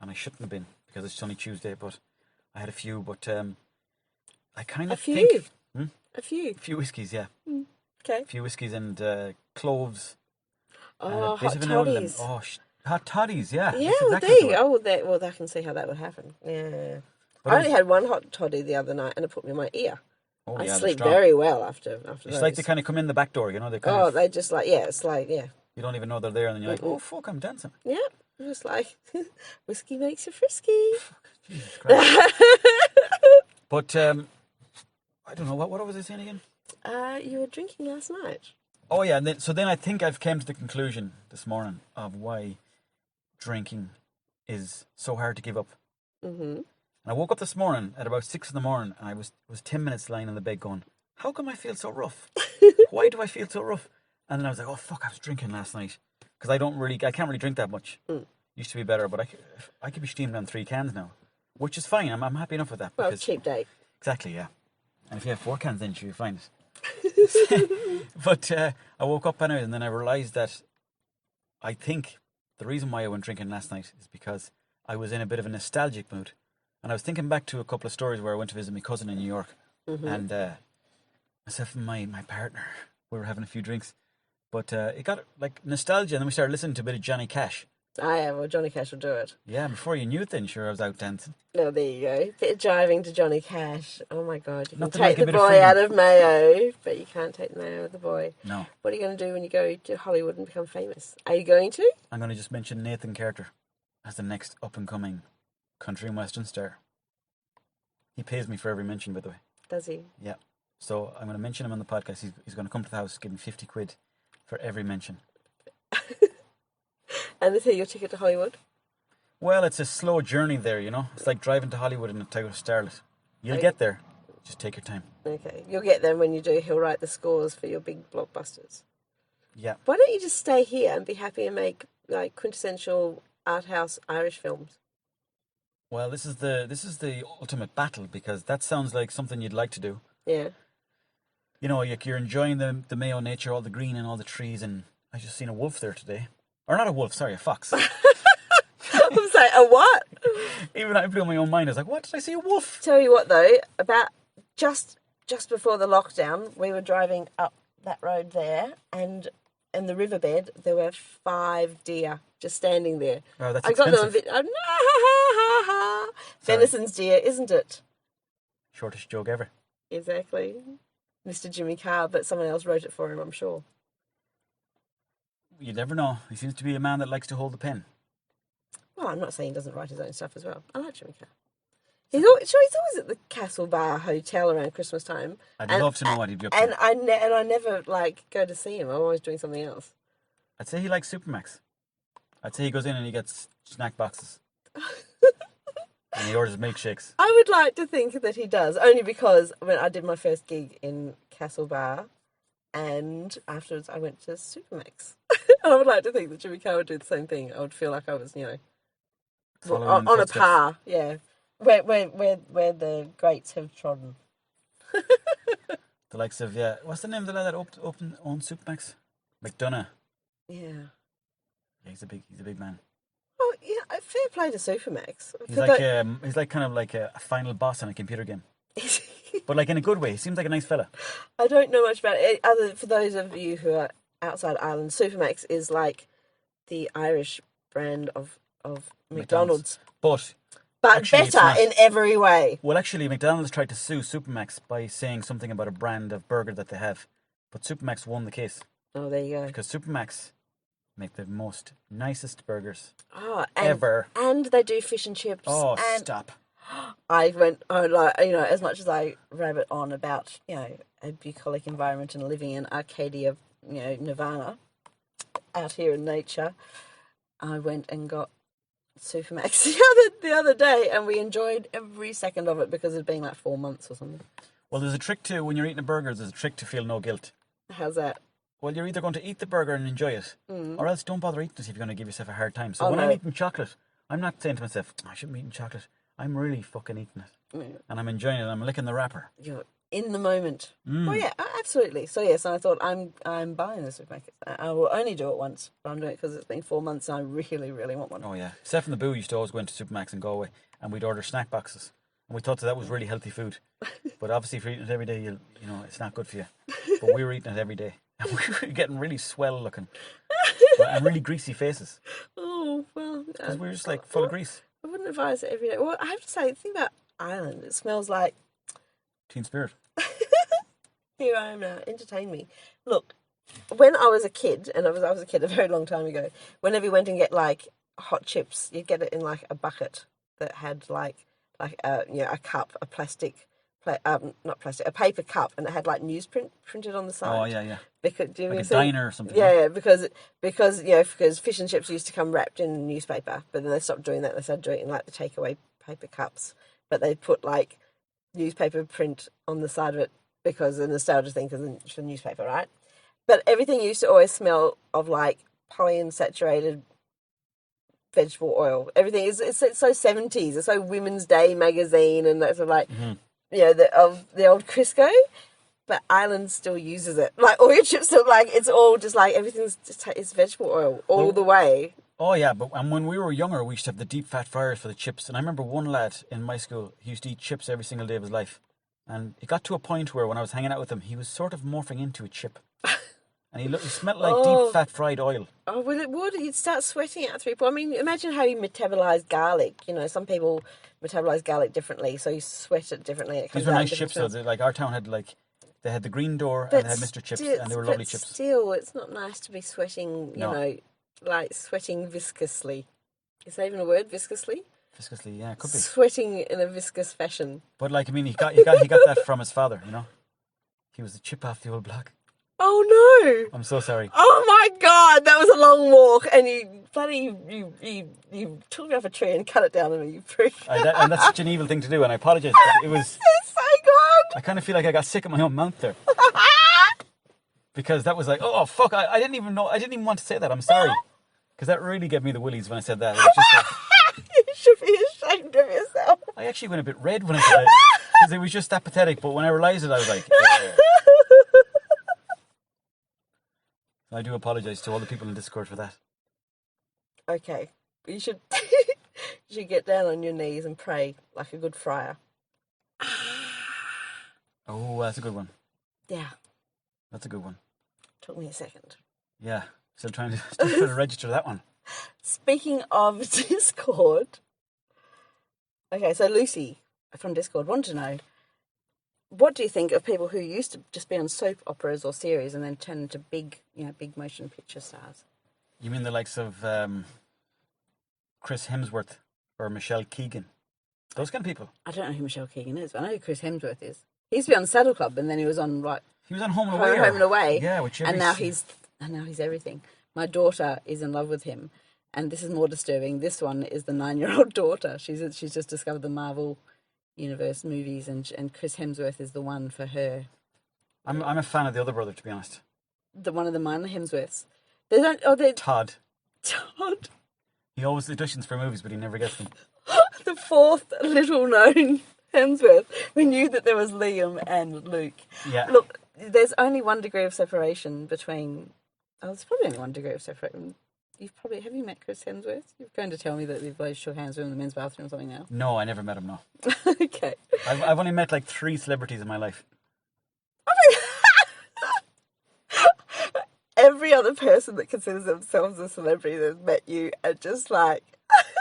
and I shouldn't have been because it's only Tuesday. But I had a few. But I kind of think a few. a few whiskies, yeah, Okay. a few whiskies and cloves. and Oh, a bit hot of an oil and- toddies. Oh, hot toddies, yeah. Yeah, that's well, exactly there you the go. word. Well, I can see how that would happen. Yeah. But I it only was- had one hot toddy the other night, and it put me in my ear. Oh, I yeah, they're sleep strong. very well after It's those. like they kind of come in the back door, you know. They kind Oh, of, they just like, yeah, it's like, yeah. you don't even know they're there, and then you're like, oh fuck, I'm dancing. Yeah, just like, whiskey makes you frisky. Jesus Christ. But I don't know what was I saying again. You were drinking last night. Oh yeah, and then I think I've came to the conclusion this morning of why drinking is so hard to give up. Mm-hmm. And I woke up this morning at about 6 a.m, and I was 10 minutes lying on the bed going, how come I feel so rough? Why do I feel so rough? And then I was like, oh fuck, I was drinking last night because I can't really drink that much. Used to be better, but I could be steaming on 3 cans now, which is fine. I'm happy enough with that. Well, because, cheap date. exactly, yeah. And if you have 4 cans, then you'll find it. But I woke up anyway, and then I realised that I think the reason why I went drinking last night is because I was in a bit of a nostalgic mood. And I was thinking back to a couple of stories where I went to visit my cousin in New York. And myself and my partner, we were having a few drinks. But it got like nostalgia, and then we started listening to a bit of Johnny Cash. Well, Johnny Cash will do it. Yeah, before you knew it then, sure, I was out dancing. Oh, there you go. Bit of driving to Johnny Cash. Oh my God. You can Nothing take like a the bit of boy freedom. out of Mayo, but you can't take the Mayo out of the boy. No. What are you going to do when you go to Hollywood and become famous? Are you going to? I'm going to just mention Nathan Carter as the next up-and-coming country and western star. He pays me for every mention, by the way. Does he? Yeah. So I'm going to mention him on the podcast. He's going to come to the house, give me 50 quid for every mention. And is he your ticket to Hollywood? Well, it's a slow journey there, you know. It's like driving to Hollywood in a Toyota Starlet. You'll get there. Just take your time. Okay. You'll get there when you do. He'll write the scores for your big blockbusters. Yeah. Why don't you just stay here and be happy and make like quintessential art house Irish films? Well, this is the ultimate battle because that sounds like something you'd like to do. Yeah. You know, you're enjoying the Mayo nature, all the green and all the trees, and I just seen a wolf there today. Or not a wolf, sorry, a fox. I'm saying, a what? Even I blew my own mind. I was like, what? Did I see a wolf? Tell you what though, about just before the lockdown, we were driving up that road there, and in the riverbed, there were 5 deer just standing there. Oh, that's I got them on expensive. video. Oh, Venison's deer, isn't it? Shortest joke ever. Exactly. Mr. Jimmy Carr, but someone else wrote it for him, I'm sure. You never know. He seems to be a man that likes to hold the pen. Well, I'm not saying he doesn't write his own stuff as well. I like Jimmy Carr. He's always at the Castle Bar Hotel around Christmas time. I'd love to know what he'd be up to. And I never go to see him. I'm always doing something else. I'd say he likes Supermacs. I'd say he goes in and he gets snack boxes. And he orders milkshakes. I would like to think that he does, only because when I did my first gig in Castle Bar, and afterwards I went to Supermacs. And I would like to think that Jimmy Carr would do the same thing. I would feel like I was, on a par. Yeah. Where the greats have trodden. The likes of, what's the name of the lad that owns Supermacs? McDonough. Yeah. Yeah, he's a big man. Well, yeah, fair play to Supermacs. He's like kind of like a final boss in a computer game. But like in a good way. He seems like a nice fella. I don't know much about it. For those of you who are outside Ireland, Supermacs is like the Irish brand of McDonald's. But actually, better in every way. Well, actually, McDonald's tried to sue Supermacs by saying something about a brand of burger that they have. But Supermacs won the case. Oh, there you go. Because Supermacs make the most nicest burgers ever. And they do fish and chips. Oh, stop. I went, as much as I rabbit on about, a bucolic environment and living in Arcadia, Nirvana, out here in nature, I went and got Supermacs the other day, and we enjoyed every second of it because it had been like 4 months or something. Well, there's a trick to, when you're eating a burger, there's a trick to feel no guilt. How's that? Well, you're either going to eat the burger and enjoy it, or else don't bother eating it if you're going to give yourself a hard time. So I'm eating chocolate, I'm not saying to myself, I shouldn't be eating chocolate. I'm really fucking eating it. And I'm enjoying it. I'm licking the wrapper. You're in the moment. Well, yeah, absolutely. So, yes, I thought I'm buying this Supermacs. I will only do it once, but I'm doing it because it's been 4 months and I really, really want one. Oh, yeah. Steph and the Boo used to always go into Supermacs in Galway and we'd order snack boxes. And we thought that was really healthy food. But obviously, if you're eating it every day, it's not good for you. But we were eating it every day. And we were getting really swell looking. And really greasy faces. Oh, well. Because we were just like full of grease. I wouldn't advise it every day. Well, I have to say, the thing about Ireland, it smells like... Teen Spirit. Here I am now. Entertain me. Look, when I was a kid, and I was a kid a very long time ago, whenever you went and get, hot chips, you'd get it in, a bucket that had, a cup, a plastic... not plastic, a paper cup, and it had newsprint printed on the side. Oh, yeah. Because, do you like a diner or something. Yeah, because fish and chips used to come wrapped in newspaper, but then they stopped doing that. They started doing it in the takeaway paper cups, but they put newspaper print on the side of it because of the nostalgia thing, because it's the newspaper, right? But everything used to always smell of polyunsaturated vegetable oil. Everything is it's so 70s. It's so Women's Day magazine and that sort of the old Crisco, but Ireland still uses it. All your chips are it's all just everything's just it's vegetable oil all the way. Oh yeah, and when we were younger, we used to have the deep fat fryers for the chips. And I remember one lad in my school, he used to eat chips every single day of his life. And it got to a point where when I was hanging out with him, he was sort of morphing into a chip. And he smelled like deep fat fried oil. Oh, well, it would. You'd start sweating out through. I mean, imagine how you metabolize garlic. Some people metabolize garlic differently, so you sweat it differently. These were nice chips, though. Our town had they had the green door and they had Mr. Chips, and they were lovely chips. Still, it's not nice to be sweating. Sweating viscously. Is that even a word? Viscously. Viscously, yeah, it could be. Sweating in a viscous fashion. But he got that from his father. He was the chip off the old block. Oh no! I'm so sorry. Oh my God, that was a long walk, and you took me off a tree and cut it down on me, you prick. And that's such an evil thing to do, and I apologise. It was. It's so good. I kind of feel like I got sick at my own mouth there, because that was oh fuck! I didn't even know. I didn't even want to say that. I'm sorry, because that really gave me the willies when I said that. It was just you should be ashamed of yourself. I actually went a bit red when I said it, because it was just that pathetic. But when I realised it, I was like. I do apologise to all the people in Discord for that. Okay. You should get down on your knees and pray like a good friar. Oh, that's a good one. Yeah. That's a good one. Took me a second. Yeah, still trying to register that one. Speaking of Discord, okay, so Lucy from Discord wanted to know, what do you think of people who used to just be on soap operas or series and then turn into big motion picture stars? You mean the likes of Chris Hemsworth or Michelle Keegan? Those kind of people. I don't know who Michelle Keegan is, but I know who Chris Hemsworth is. He used to be on Saddle Club, and then he was on He was on Home and Away. Home and Away. Yeah, which and now he's everything. My daughter is in love with him, and this is more disturbing. This one is the 9-year-old daughter. She's just discovered the Marvel Universe movies, and Chris Hemsworth is the one for her. I'm a fan of the other brother, to be honest. The one of the minor Hemsworths. They don't. Oh, they Todd. Todd. He always auditions for movies, but he never gets them. The fourth little known Hemsworth. We knew that there was Liam and Luke. Yeah. Look, there's only 1 degree of separation between. Oh, there's probably only 1 degree of separation. Have you met Chris Hemsworth? You're going to tell me that you've both shook hands with him in the men's bathroom or something now? No, I never met him, no. Okay. I've only met like 3 celebrities in my life. Every other person that considers themselves a celebrity that's met you are just like...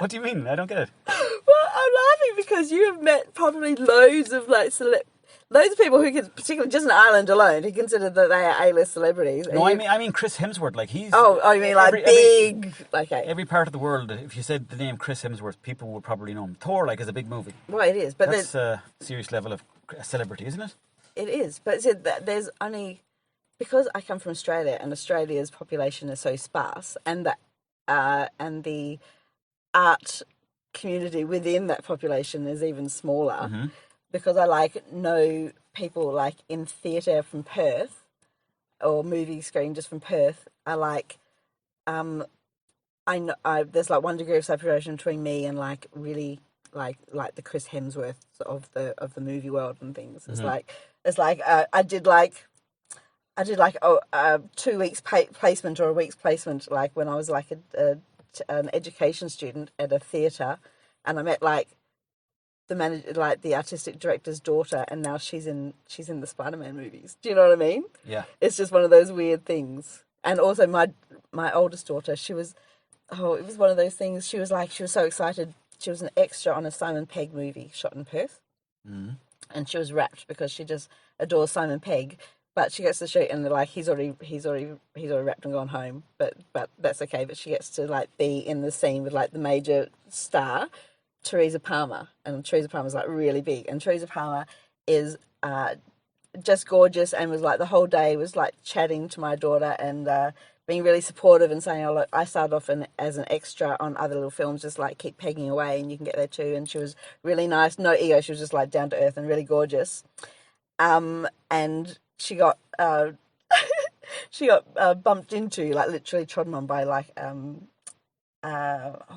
What do you mean? I don't get it. Well, I'm laughing because you have met probably loads of loads of people who can, particularly just in Ireland alone, who consider that they are A-list celebrities. No, I mean Chris Hemsworth. Like he's. Oh, you mean like big? Okay. Every part of the world, if you said the name Chris Hemsworth, people would probably know him. Thor, like, is a big movie. Well, it is, but that's a serious level of celebrity, isn't it? It is, but there's only because I come from Australia, and Australia's population is so sparse, and the art community within that population is even smaller. Mm-hmm. Because I know people in theatre from Perth or movie screen just from Perth. I know there's 1 degree of separation between me and really like the Chris Hemsworth of the movie world and things. It's I did 2 weeks placement or a week's placement when I was an education student at a theatre, and I met the manager, the artistic director's daughter, and now she's in the Spider-Man movies. Do you know what I mean? Yeah. It's just one of those weird things. And also my oldest daughter, it was one of those things. She was so excited. She was an extra on a Simon Pegg movie shot in Perth. Mm-hmm. And she was rapt because she just adores Simon Pegg. But she gets to shoot, and he's already wrapped and gone home. But that's okay. But she gets to be in the scene with the major star, Teresa Palmer, and Teresa Palmer's really big. And Teresa Palmer is just gorgeous, and was the whole day was chatting to my daughter and being really supportive and saying, "Oh look, I started off as an extra on other little films, just keep pegging away, and you can get there too." And she was really nice, no ego. She was just down to earth and really gorgeous. And she got bumped into, literally trodden on by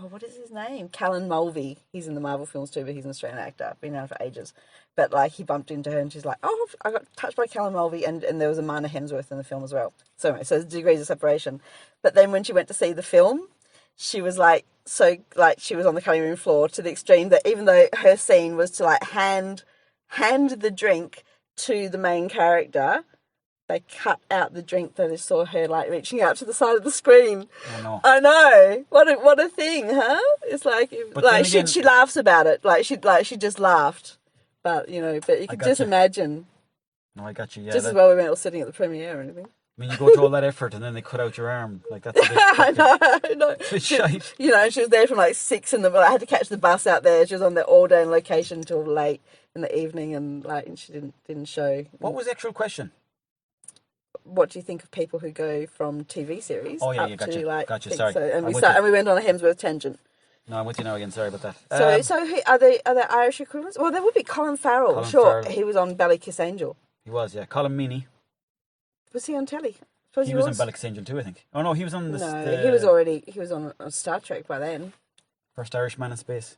what is his name? Callan Mulvey. He's in the Marvel films too, but he's an Australian actor, been around for ages. But he bumped into her, and she's like, "Oh, I got touched by Callan Mulvey," and there was a minor Hemsworth in the film as well. So anyway, so there's degrees of separation. But then when she went to see the film, she was she was on the cutting room floor to the extreme that even though her scene was to hand the drink to the main character, they cut out the drink that they saw her reaching out to the side of the screen. Oh, no. I know. What a thing, huh? It's again, she laughs about it. She just laughed. But you can just imagine. No, I got you. Yeah. Just as well we weren't all sitting at the premiere or anything. I mean, you go to all that effort and then they cut out your arm. That's a bit... I know. It's a bit shite. She was there from 6 in the morning. I had to catch the bus out there. She was on there all day in location until late in the evening, and she didn't show. What was the actual question? What do you think of people who go from TV series? Oh yeah, up gotcha. Gotcha. Sorry. And we went on a Hemsworth tangent. No, I'm with you now again. Sorry about that. So are there Irish equivalents? Well, there would be Colin Farrell. Colin Farrell. Farrell. He was on Ballykiss Angel. He was, yeah. Colin Meaney. Was he on telly? He was on Ballykiss Angel too, I think. Oh no, he was on he was on Star Trek by then. First Irishman in space.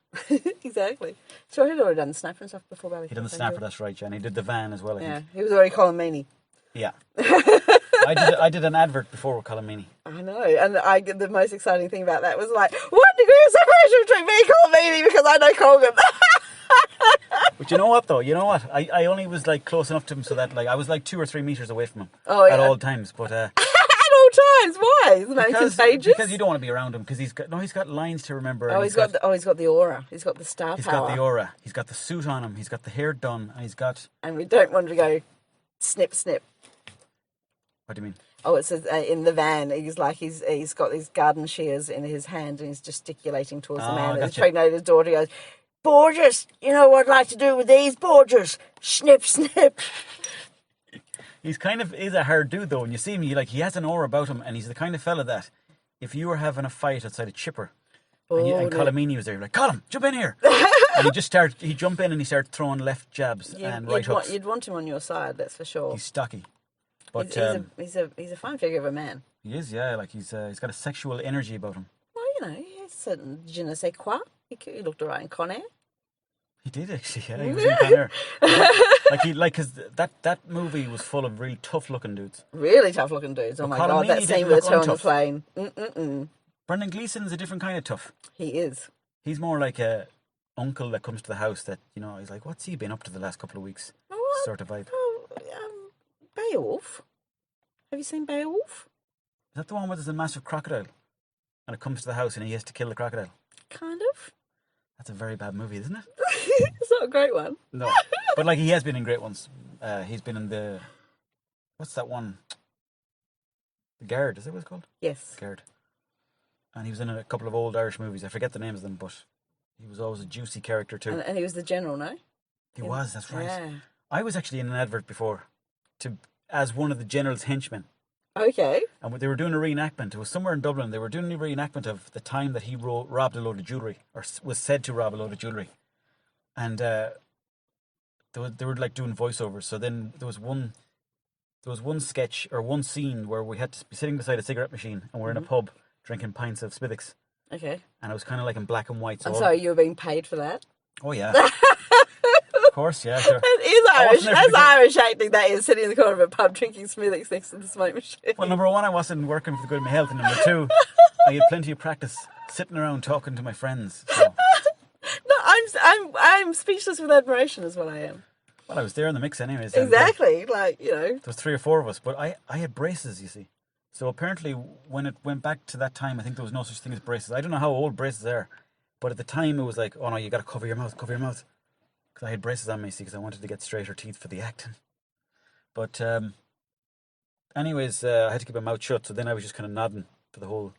Exactly. So he'd already done the Snapper and stuff before Ballykiss. He done the Snapper, that's right, yeah. And he did the van as well, I think. Yeah, he was already Colin Meaney. Yeah. I did an advert before with Colin Meaney. I know, and the most exciting thing about that was 1 degree of separation between me and Colin Meaney because I know Colgan. But you know what though? I only was close enough to him so that I was 2 or 3 meters away from him. Oh, yeah. At all times, but at all times. Why? Is the man contagious? Because you don't want to be around him. Because he's got lines to remember. Oh, he's got the aura. He's got the star power. He's got the aura. He's got the suit on him. He's got the hair done. And he's got. And we don't want to go snip, snip. What do you mean? Oh, it says in the van, he's got these garden shears in his hand and he's gesticulating towards the man. And he's impregnated his daughter. He goes, "Borges, you know what I'd like to do with these, Borges? Snip, snip." He's is a hard dude though. And you see him, he has an aura about him, and he's the kind of fella that if you were having a fight outside a Chipper, and Colomini was there, you're like, "Colin, jump in here," and he'd jump in and he started throwing left jabs and right hooks. You'd want him on your side, that's for sure. He's stocky. But he's a fine figure of a man. He is, yeah. He's got a sexual energy about him. Well, he has certain je ne sais quoi. He looked alright in Con Air. He did actually, yeah. He was in Con Air. Because that movie was full of really tough looking dudes. Really tough looking dudes. Oh my God, that scene with the two on the plane. Brendan Gleeson's a different kind of tough. He is. He's more like a uncle that comes to the house that he's like, "What's he been up to the last couple of weeks?" Sort of vibe. Beowulf. Have you seen Beowulf? Is that the one where there's a massive crocodile and it comes to the house and he has to kill the crocodile? Kind of. That's a very bad movie, isn't it? It's not a great one. No. But he has been in great ones. He's been in what's that one? The Guard, is that what it's called? Yes. The Guard. And he was in a couple of old Irish movies. I forget the names of them, but he was always a juicy character too. And he was the general, no? He was, that's right. Yeah. I was actually in an advert before as one of the general's henchmen. Okay. And they were doing a reenactment. It was somewhere in Dublin. They were doing a reenactment of the time that he robbed a load of jewellery, or was said to rob a load of jewellery. And they were doing voiceovers. So then there was one sketch or one scene where we had to be sitting beside a cigarette machine and we're in a pub drinking pints of Smithwick's. Okay. And it was kind of like in black and white. So you were being paid for that? Oh, yeah. Of course, yeah, sure. It is Irish. That's Irish acting, that is, sitting in the corner of a pub drinking Smithwick's next to the smoke machine. Well, number one, I wasn't working for the good of my health, and number two, I had plenty of practice sitting around talking to my friends. So. No, I'm speechless with admiration is what I am. Well, I was there in the mix anyways. Exactly, There was 3 or 4 of us, but I had braces, you see. So apparently when it went back to that time, I think there was no such thing as braces. I don't know how old braces are, but at the time it was like, "Oh no, you got to cover your mouth. Because I had braces on me, see, because I wanted to get straighter teeth for the acting. But anyways, I had to keep my mouth shut, so then I was just kind of nodding for the whole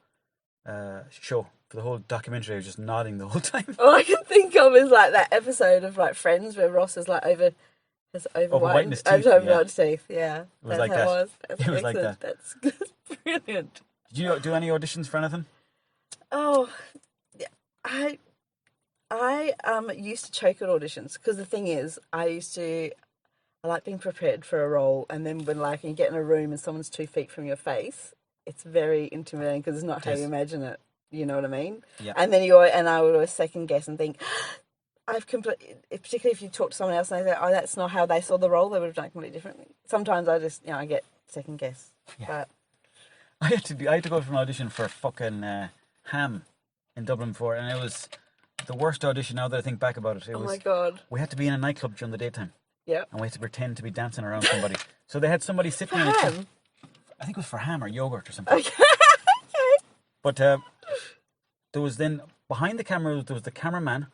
show. For the whole documentary, I was just nodding the whole time. All I can think of is that episode of Friends where Ross is overwhitened his teeth. Overwhitened teeth, yeah. It was like that. It was like that. That's brilliant. Did you do any auditions for anything? Oh, I used to choke at auditions because the thing is, I like being prepared for a role, and then when you get in a room and someone's 2 feet from your face, it's very intimidating because it's not how you imagine it. You know what I mean? Yeah. And then I would always second guess and think, particularly if you talk to someone else and they say, "Oh, that's not how they saw the role," they would have done completely differently. Sometimes I just, I get second guess. Yeah. But I had to go for an audition for fucking Ham in Dublin before, and it was the worst audition now that I think back about it. My God. We had to be in a nightclub during the daytime. Yeah. And we had to pretend to be dancing around somebody. So they had somebody sitting in a chair. I think it was for ham or yogurt or something. Okay. But there was then, behind the camera, there was the cameraman,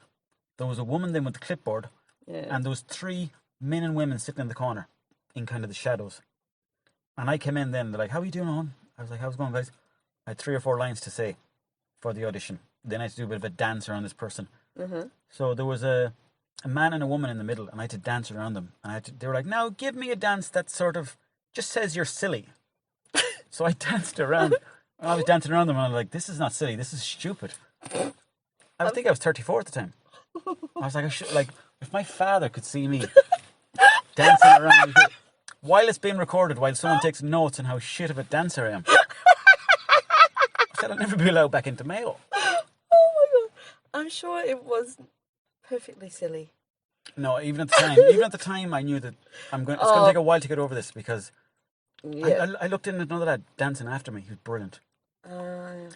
there was a woman then with the clipboard, and there was 3 men and women sitting in the corner in kind of the shadows. And I came in then, they're like, "How are you doing on?" I was like, "How's it going, guys?" I had 3 or 4 lines to say for the audition. Then I had to do a bit of a dance around this person. Mm-hmm. So there was a man and a woman in the middle, and I had to dance around them. And they were like, "Now give me a dance that sort of just says you're silly." So I danced around. And I was dancing around them, and I was like, "This is not silly. This is stupid." I think I was 34 at the time. I was like, if my father could see me dancing around while it's being recorded, while someone takes notes on how shit of a dancer I am, I said I'll never be allowed back into Mayo. Oh my God. I'm sure it was perfectly silly. No, even at the time, I knew that it's going to take a while to get over this, because I looked in at another lad dancing after me. He was brilliant.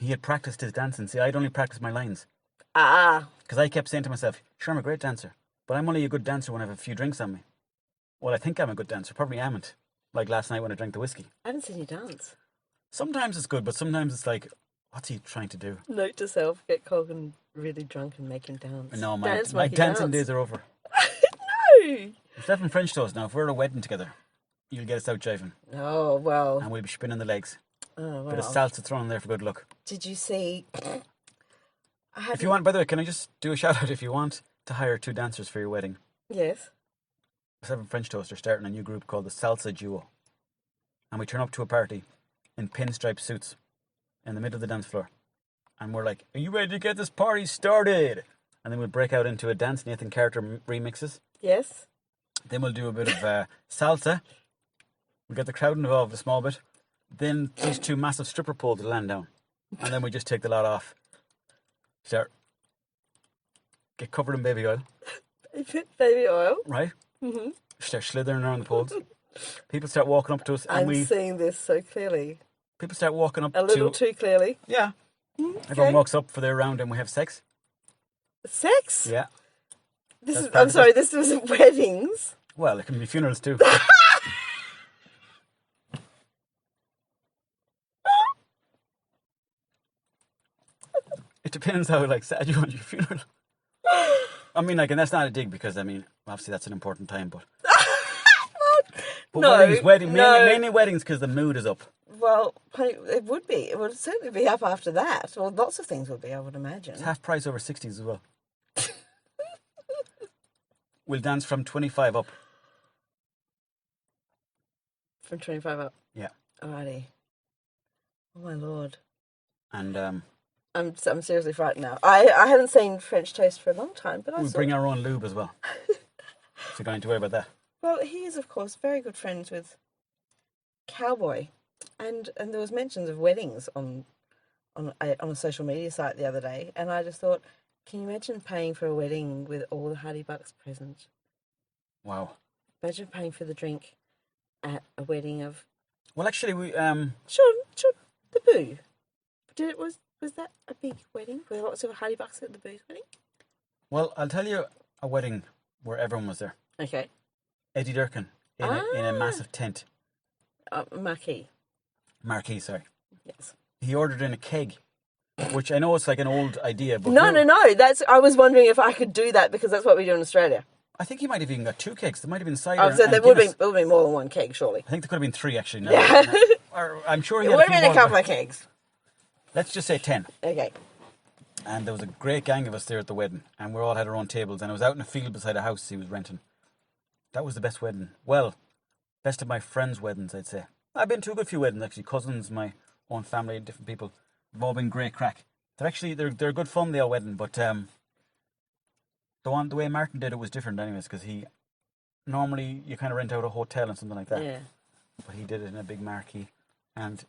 He had practiced his dancing. See, I'd only practiced my lines. Because I kept saying to myself, "Sure, I'm a great dancer, but I'm only a good dancer when I have a few drinks on me." Well, I think I'm a good dancer. Probably amn't. Like last night when I drank the whiskey. I haven't seen you dance. Sometimes it's good, but sometimes it's like, what's he trying to do? Note to self: get Colgan really drunk and make him dance. No, my Monkey, dancing dance. days are over. No. It's left in French toast now. If we're at a wedding together, you'll get us out jiving. Oh well. And we'll be spinning the legs. Oh Bit of well. salsa thrown in there for good luck. Did you see? If you want, by the way, can I just do a shout out? If you want to hire 2 dancers for your wedding, Yes. 7 French Toast are starting a new group called the Salsa Duo. And we turn up to a party in pinstripe suits in the middle of the dance floor. And we're like, are you ready to get this party started? And then we'll break out into a dance Nathan Carter remixes. Yes. Then we'll do a bit of salsa. We'll get the crowd involved a small bit. Then these 2 massive stripper poles will land down. And then we just take the lot off. Start. Get covered in baby oil. Baby oil. Right? Mm-hmm. Start slithering around the poles. People start walking up to us. And I'm seeing this so clearly. people start walking up A little too clearly. Yeah. Everyone walks up for their round and we have sex. Sex? Yeah. This That's is. part I'm of sorry. it. This was weddings. Well, it can be funerals too. It depends how sad you want your funeral. I mean, and that's not a dig because obviously that's an important time, but No, mainly weddings because the mood is up. Well, it would be. It would certainly be up after that. Well, lots of things would be, I would imagine. It's half price over 60s as well. We'll dance from 25 up. From 25 up. Yeah. Alrighty. Oh my lord. And I'm seriously frightened now. I haven't seen French Toast for a long time, but I we'll saw. bring our own lube as well. So you're going to worry about that. Well, he is, of course, very good friends with Cowboy, and there was mentions of weddings on a social media site the other day, and I just thought, can you imagine paying for a wedding with all the Hardy Bucks present? Wow. Imagine paying for the drink at a wedding of. Well, actually, we Sure, the Boo. Was that a big wedding? Were there lots of Hardy Bucks at the Boo's wedding? Well, I'll tell you a wedding where everyone was there. Okay. Eddie Durkin in a massive tent. Marquee. Sorry. Yes. He ordered in a keg, which I know it's like an old idea, but No. I was wondering if I could do that because that's what we do in Australia. I think he might have even got 2 kegs. There might have been cider. Oh, so and there would Guinness. be more than one keg, surely. I think there could have been 3 actually. No, Yeah. Or I'm sure he It had would a have few been a more, couple but of kegs. let's just say 10. Okay. And there was a great gang of us there at the wedding, and we all had our own tables, and it was out in a field beside a house he was renting. That was the best wedding. Well, best of my friends' weddings, I'd say. I've been to a good few weddings actually, cousins, my own family, different people. They've all been great crack. They're good fun, the old wedding, but the way Martin did it was different anyways, because normally you kind of rent out a hotel and something like that. Yeah. But he did it in a big marquee, and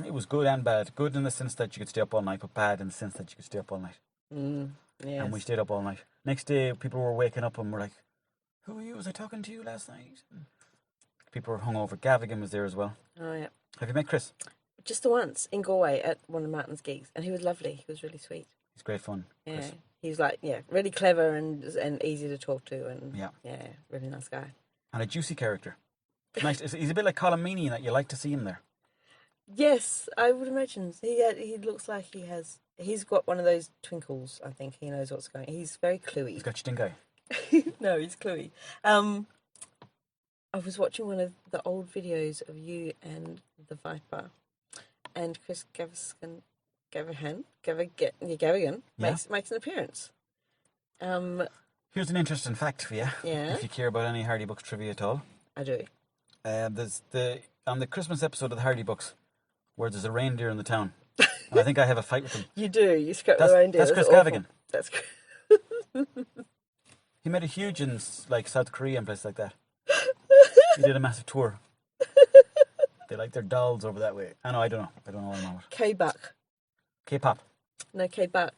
it was good and bad. Good in the sense that you could stay up all night, but bad in the sense that you could stay up all night. Yes. And we stayed up all night. Next day, people were waking up and were like, "Who are you? Was I talking to you last night?" And people were hungover. Gavigan was there as well. Oh, yeah. Have you met Chris? Just the once in Galway at one of Martin's gigs, and he was lovely. He was really sweet. He's great fun. Yeah. Chris. He's like, really clever and easy to talk to, and Yeah, really nice guy. and a juicy character. Nice. He's a bit like Colin Meaney in that you like to see him there. Yes, I would imagine. He looks like he's got one of those twinkles, I think. He knows what's going on. He's very cluey. He's got stink eye. No, he's cluey. I was watching one of the old videos of you and the Viper, and Chris Gavigan makes an appearance. Here's an interesting fact for you. Yeah. If you care about any Hardy Bucks trivia at all. I do. There's on the Christmas episode of the Hardy Bucks, where there's a reindeer in the town, and I think I have a fight with him. You do. You scrap the That's- reindeer. that's Chris awful. Gavigan. That's He made a huge in like South Korea and places like that. He did a massive tour. They like their dolls over that way. I don't know all about it. K-Buck. K-pop. No, K-Buck.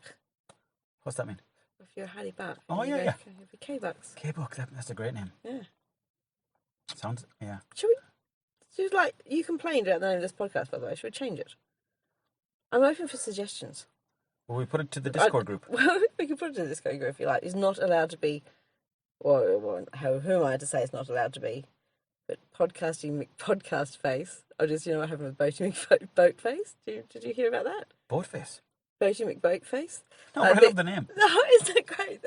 What's that mean? If you're a Hardy Buck. Oh, you yeah, go, yeah. K-Bucks. K-book. That's a great name. Yeah. Sounds yeah. Should you complained about the name of this podcast, by the way. Should we change it? I'm open for suggestions. Well, we put it to the Discord group. Well, we can put it to the Discord group if you like. It's not allowed to be. Well, who am I to say it's not allowed to be but podcasting McPodcast face. Or just, what happened with Boaty McBoat face? Did you hear about that? Boatface. Boaty McBoat face? No, I love the name. No, isn't it great?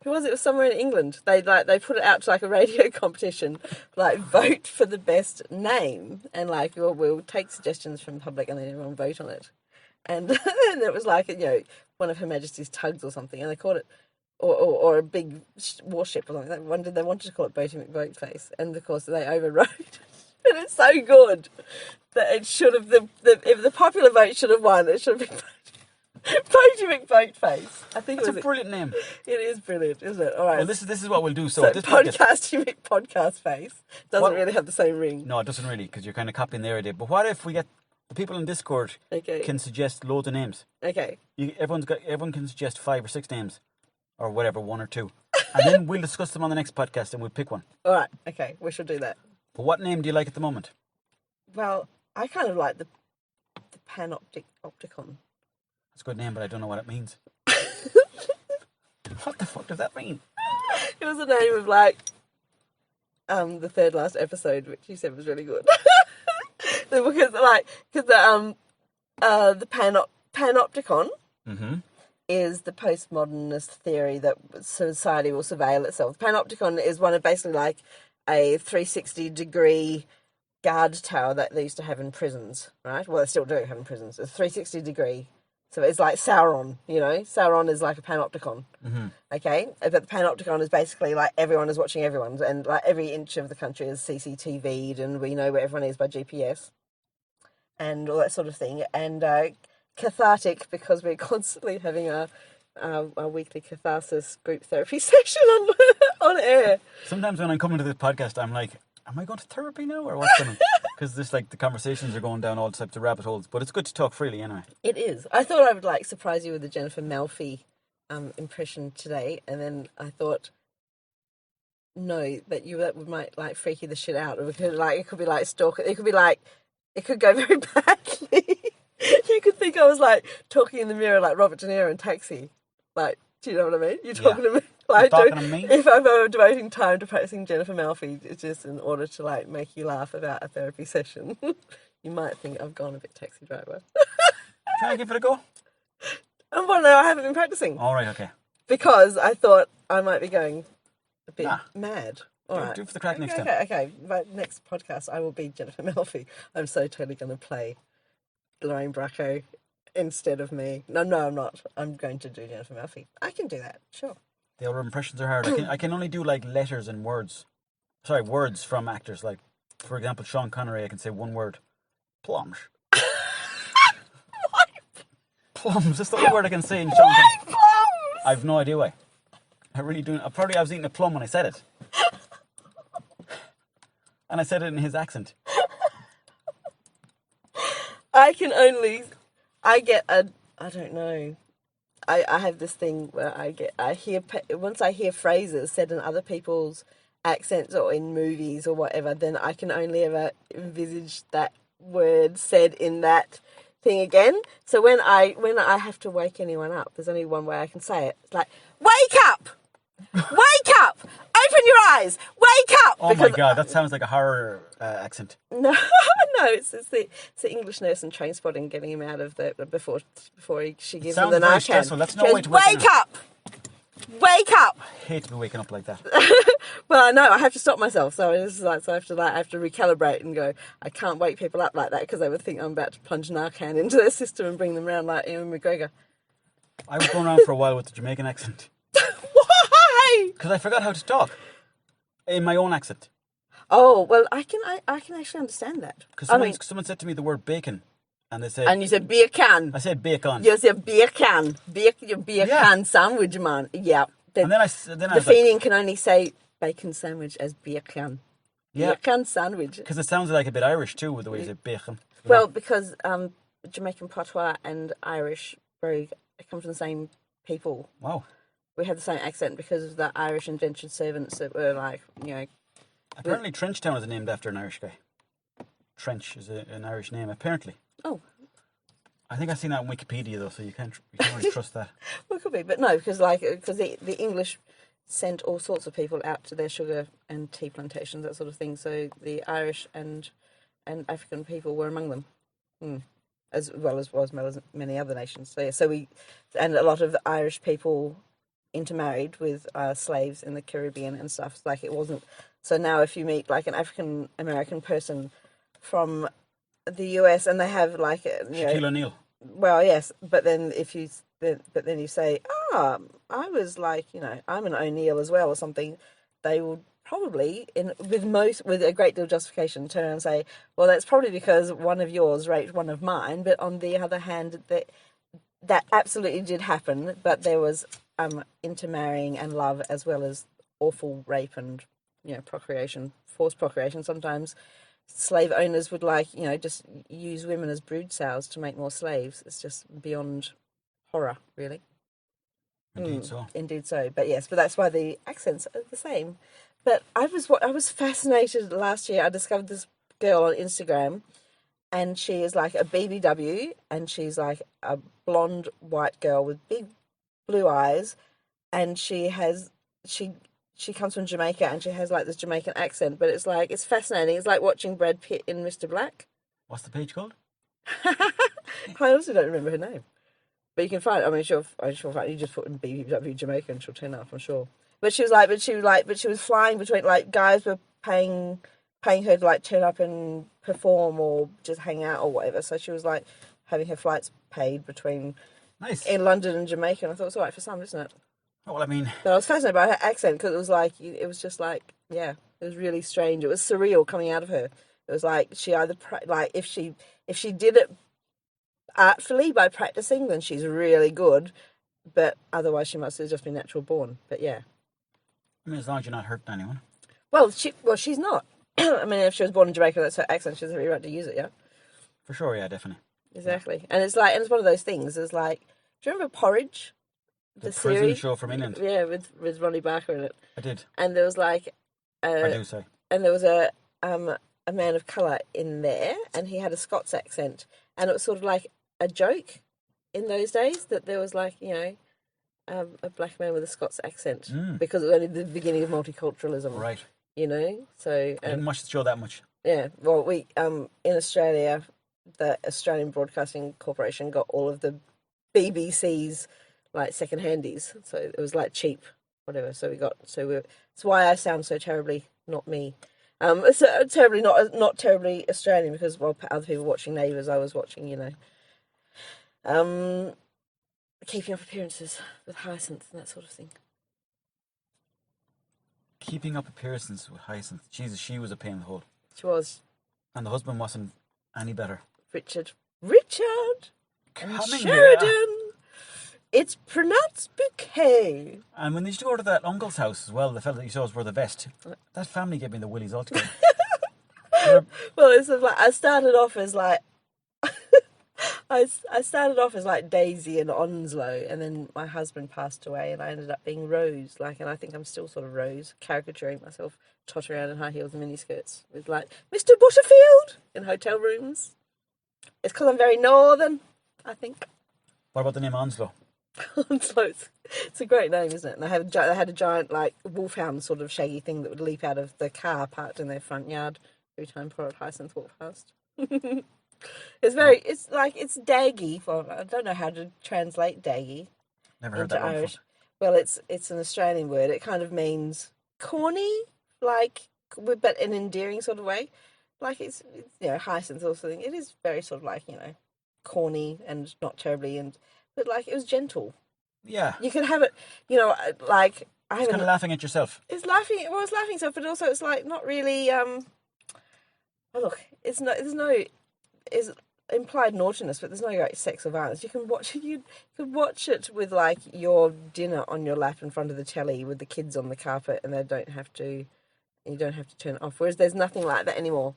Who was it? It was somewhere in England. They put it out to like a radio competition, like vote for the best name, and like we'll take suggestions from the public, and then everyone vote on it. And it was like one of Her Majesty's tugs or something, and they called it or a big warship or something. They wanted to call it Boaty McBoat face, and of course they overrode. And it's so good that it should have if the popular vote should have won, it should have been Boaty McBoatface. I think it's a brilliant name. It is brilliant, isn't it? All right. Well, this is what we'll do. So this podcasting McPodcast face doesn't really have the same ring. No, it doesn't really, because you're kind of copying their idea. But what if we get the people in Discord can suggest loads of names? Okay. Everyone can suggest 5 or 6 names, or whatever, 1 or 2, and then we'll discuss them on the next podcast, and we'll pick one. All right. Okay. We should do that. But what name do you like at the moment? Well, I kind of like the Panopticon. It's a good name, but I don't know what it means. What the fuck does that mean? It was the name of the third last episode, which you said was really good. because the Panopticon is the postmodernist theory that society will surveil itself. The Panopticon is one of basically like a 360-degree guard tower that they used to have in prisons, right? Well, they still do have in prisons. It's 360-degree. So it's like Sauron, Sauron is like a panopticon, okay? But the panopticon is basically like everyone is watching everyone, and like every inch of the country is CCTV'd, and we know where everyone is by GPS and all that sort of thing. And cathartic, because we're constantly having our weekly catharsis group therapy session on air. Sometimes when I'm coming to this podcast, I'm like, am I going to therapy now, or what's going on? Because this, the conversations are going down all types of rabbit holes. But it's good to talk freely anyway. It is. I thought I would surprise you with the Jennifer Malfi impression today, and then I thought, no, that might freak you the shit out. It could be like stalker. It could be like, it could go very badly. You could think I was talking in the mirror like Robert De Niro in Taxi. Do you know what I mean? You're talking to me. Talking to me? If I'm devoting time to practicing Jennifer Malfi, it's just in order to make you laugh about a therapy session. You might think I've gone a bit Taxi Driver. Can I give it a go? Well, no, I haven't been practicing. All right, okay. Because I thought I might be going a bit mad. All right. Do it for the crack next time. Okay. But next podcast, I will be Jennifer Malfi. I'm so totally going to play Lorraine Bracco instead of me. No, I'm not. I'm going to do Jennifer Malfi. I can do that, sure. The other impressions are hard. I can only do letters and words. Sorry, words from actors. For example, Sean Connery, I can say one word. Plums. Plums. That's the only word I can say in Sean Connery. Plums? I have no idea why. I really do. I was eating a plum when I said it. And I said it in his accent. I don't know. I have this thing where once I hear phrases said in other people's accents or in movies or whatever, then I can only ever envisage that word said in that thing again. So when I have to wake anyone up, there's only one way I can say it. It's like, wake up! Wake up! Open your eyes! Wake up! Oh my God, that sounds like a horror accent. No, it's the English nurse in Trainspotting getting him out of the before she gives him the Narcan. Stressful. That's no way to wake up! Wake up! I hate to be waking up like that. Well, I know I have to stop myself, so it's I have to recalibrate and go. I can't wake people up like that because they would think I'm about to plunge Narcan into their system and bring them around like Ewan McGregor. I was going around for a while with the Jamaican accent. Why? Because I forgot how to talk in my own accent. Oh well, I can actually understand that. Because someone said to me the word bacon, and they said, and you said bacon. I said bacon. You said bacon, bacon sandwich, man. Yeah. And then the Fenian can only say bacon sandwich as bacon. Yeah. Bacon sandwich. Because it sounds like a bit Irish too, with the way you say bacon. Well, because Jamaican patois and Irish brogue come from the same people. Wow. We had the same accent because of the Irish indentured servants that were Apparently Trenchtown is named after an Irish guy. Trench is an Irish name, apparently. Oh. I think I've seen that on Wikipedia, though, so you can't really trust that. Well, it could be, but no, because the English sent all sorts of people out to their sugar and tea plantations, that sort of thing. So the Irish and African people were among them, as well as many other nations. So yeah, and a lot of the Irish people intermarried with slaves in the Caribbean and stuff. Like it wasn't. So now, if you meet like an African American person from the US and they have like Shaquille O'Neal. Well, yes, but then but then you say, I was like, I'm an O'Neill as well or something, they will probably, with a great deal of justification, turn around and say, well, that's probably because one of yours raped one of mine, but on the other hand, that absolutely did happen, but there was intermarrying and love as well as awful rape and, procreation, forced procreation. Sometimes slave owners would just use women as brood sows to make more slaves. It's just beyond horror, really. Indeed so. But yes, that's why the accents are the same. But I was fascinated last year. I discovered this girl on Instagram, and she is like a BBW, and she's like a blonde white girl with big blue eyes, and she comes from Jamaica, and she has like this Jamaican accent, but it's fascinating. It's like watching Brad Pitt in Mr. Black. What's the page called? I also don't remember her name, but you can find it. I mean, she'll find. You just put in BBW Jamaica, and she'll turn up, I'm sure. But she was flying between, like, guys were paying her to like turn up and perform or just hang out or whatever. So she was like having her flights paid between in London and Jamaica, and I thought it was all right for some, isn't it? Well, I mean... But I was fascinated by her accent because it was just like, it was really strange. It was surreal coming out of her. It was like she either, if she did it artfully by practicing, then she's really good. But otherwise she must have just been natural born. But yeah. I mean, as long as you're not hurting anyone. Well, she's not. I mean, if she was born in Jamaica, that's her accent. She has every right to use it, yeah? For sure, yeah, definitely. Exactly. Yeah. And it's one of those things. It's like, do you remember Porridge? The prison series? show from England. Yeah, with Ronnie Barker in it. I did. And there was like... I do, sorry. And there was a man of colour in there, and he had a Scots accent. And it was sort of like a joke in those days that there was like, a black man with a Scots accent. Because it was only the beginning of multiculturalism. Right. So... I didn't watch the show that much. Yeah, well, we, in Australia, the Australian Broadcasting Corporation got all of the BBC's like second handies, so it was like cheap, whatever. It's why I sound so terribly not me. So terribly not terribly Australian, because while other people were watching Neighbours, I was watching, Keeping Up Appearances with Hyacinth and that sort of thing. Keeping Up Appearances with Hyacinth. Jesus, she was a pain in the hole. She was. And the husband wasn't any better. Richard Coming Sheridan. there. It's pronounced bouquet. And when they used to go to that uncle's house as well, the fella that you saw was wore the vest. That family gave me the willies altogether. Well, it's like I started off as like I started off as like Daisy and Onslow, and then my husband passed away, and I ended up being Rose. And I think I'm still sort of Rose, caricaturing myself, tottering around in high heels and miniskirts with like Mr. Butterfield in hotel rooms. It's because I'm very northern, I think. What about the name Onslow? Onslow, it's a great name, isn't it? And they had a giant like wolfhound sort of shaggy thing that would leap out of the car parked in their front yard every time Product Hyacinth walked past. It's daggy. I don't know how to translate daggy. Never heard that one Irish. before. Well, it's an Australian word. It kind of means corny, but in an endearing sort of way. Like it's Hyacinth also thing. It is very sort of like, corny and not terribly, but like it was gentle. Yeah. You could have it, like I It's kind of laughing at yourself. It's laughing. Well, it's laughing stuff, but also it's like not really. Look, it's implied naughtiness, but there's no like sex or violence. You can watch it. You could watch it with like your dinner on your lap in front of the telly with the kids on the carpet, and you don't have to turn it off. Whereas there's nothing like that anymore.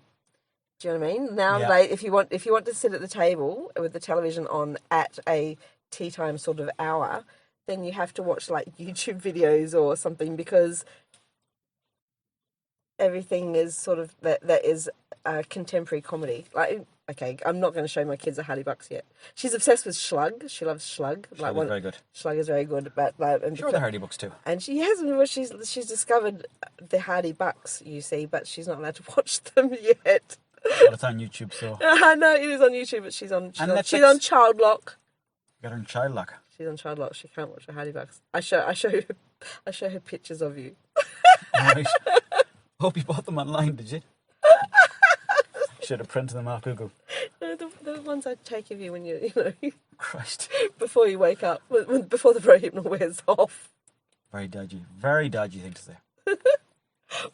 Do you know what I mean? Now, Yeah. like, if you want to sit at the table with the television on at a tea time sort of hour, then you have to watch like YouTube videos or something, because everything is sort of that is contemporary comedy. Like okay, I'm not going to show my kids the Hardy Bucks yet. She's obsessed with Slug. She loves Slug. Slug is very good. Slug is very good, but and Sure, the Hardy Books too. and she hasn't. Well, she's discovered the Hardy Bucks, you see, but she's not allowed to watch them yet. Well, it's on YouTube, so. No, it is on YouTube, but she's on Child Lock. Got her in child lock. She's on Child Lock. She can't watch the Hardy Bucks. I show her pictures of you. Right. Hope you bought them online, did you? Should have printed them off Google. No, the ones I take of you when you Christ. before you wake up, before the Prohypnol wears off. Very dodgy thing to say.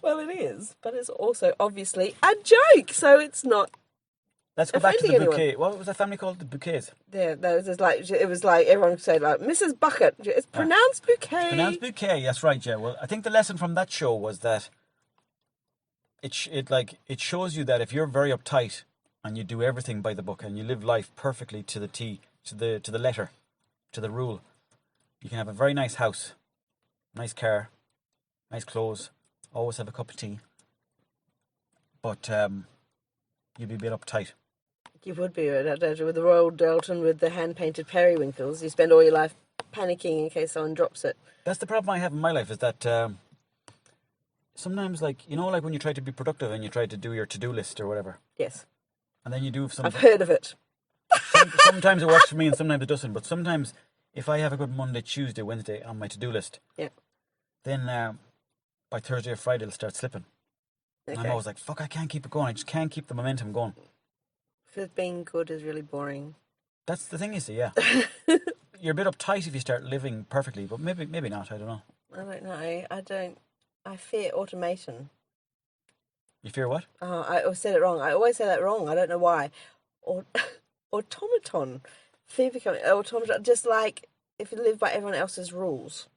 Well, it is, but it's also obviously a joke, so it's not. Let's go back to the Offending bouquet. anyone. What was that family called? The bouquets. Yeah, it was like everyone said like Mrs. Bucket. It's pronounced bouquet. Pronounced bouquet. That's right, yeah. Well, I think the lesson from that show was that it shows you that if you're very uptight and you do everything by the book and you live life perfectly to the T, to the letter, to the rule, you can have a very nice house, nice car, nice clothes, always have a cup of tea, but you'd be a bit uptight. You would be with the Royal Doulton with the hand-painted periwinkles. You spend all your life panicking in case someone drops it. That's the problem I have in my life, is that sometimes, like when you try to be productive and you try to do your to-do list or whatever, Yes, and then you do something. I've heard of it. Sometimes it works for me and sometimes it doesn't, but sometimes if I have a good Monday, Tuesday, Wednesday on my to-do list, Yeah. then by Thursday or Friday it'll start slipping. Okay. And I'm always like, fuck, I can't keep it going. I just can't keep the momentum going. Because being good is really boring. That's the thing, you see, yeah. You're a bit uptight if you start living perfectly, but maybe not, I don't know. I don't know. I fear automation. You fear what? I said it wrong. I always say that wrong. I don't know why. Automaton. Fear becoming automaton. Just like if you live by everyone else's rules.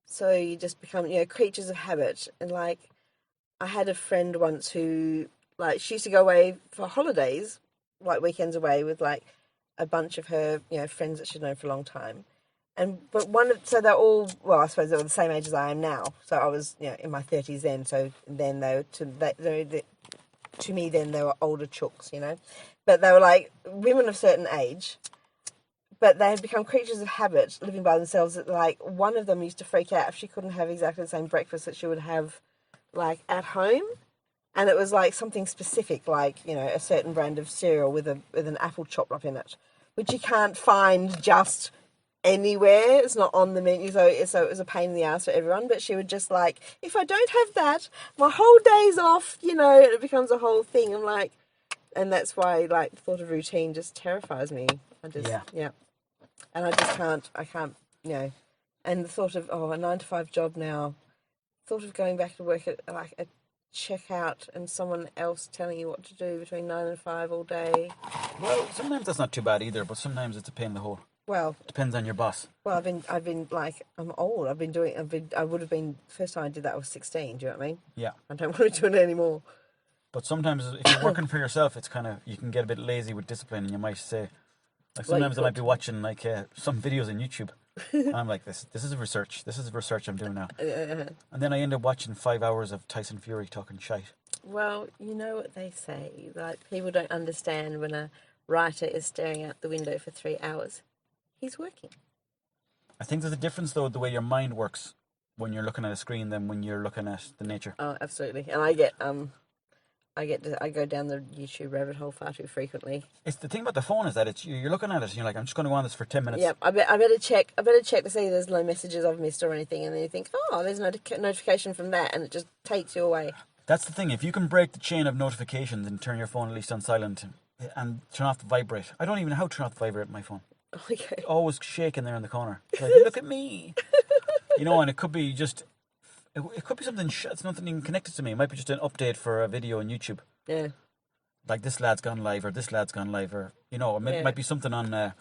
So you just become, creatures of habit. And like, I had a friend once who, like, she used to go away for holidays, like weekends away with like a bunch of her, friends that she'd known for a long time. So they're all, well, I suppose they were the same age as I am now. So I was, in my 30s then. So then to me then they were older chooks, But they were like women of a certain age. But they had become creatures of habit, living by themselves. That like one of them used to freak out if she couldn't have exactly the same breakfast that she would have, like at home, and it was like something specific, like a certain brand of cereal with an apple chopped up in it, which you can't find just anywhere. It's not on the menu, so it was a pain in the ass for everyone. But she would just like, if I don't have that, my whole day's off. And it becomes a whole thing. I'm like, and that's why like the thought of routine just terrifies me. Yeah. And I can't, and the thought of, a 9-to-5 job now, thought of going back to work at like a checkout and someone else telling you what to do between 9 and 5 all day. Well, sometimes that's not too bad either, but sometimes it's a pain in the hole. Well, depends on your boss. Well, I've been like, I'm old. I would have been, first time I did that I was 16, do you know what I mean? Yeah. I don't want to do it anymore. But sometimes if you're working for yourself, it's kind of, you can get a bit lazy with discipline and you might say, like sometimes I might be watching like some videos on YouTube and I'm like, this is research. This is research I'm doing now. And then I end up watching 5 hours of Tyson Fury talking shite. Well, you know what they say, like people don't understand when a writer is staring out the window for 3 hours. He's working. I think there's a difference though, the way your mind works when you're looking at a screen than when you're looking at the nature. Oh, absolutely. And I go down the YouTube rabbit hole far too frequently. It's the thing about the phone is that you're looking at it and you're like, I'm just going to go on this for 10 minutes. Yeah, I better check to see there's no messages I've missed or anything, and then you think, oh, there's no notification from that, and it just takes you away. That's the thing. If you can break the chain of notifications and turn your phone at least on silent and turn off the vibrate. I don't even know how to turn off the vibrate on my phone. Okay. It's always shaking there in the corner. It's like, look at me. And it could be just, it could be something, it's nothing even connected to me. It might be just an update for a video on YouTube. Yeah. Like this lad's gone live or this lad's gone live or, it might be something on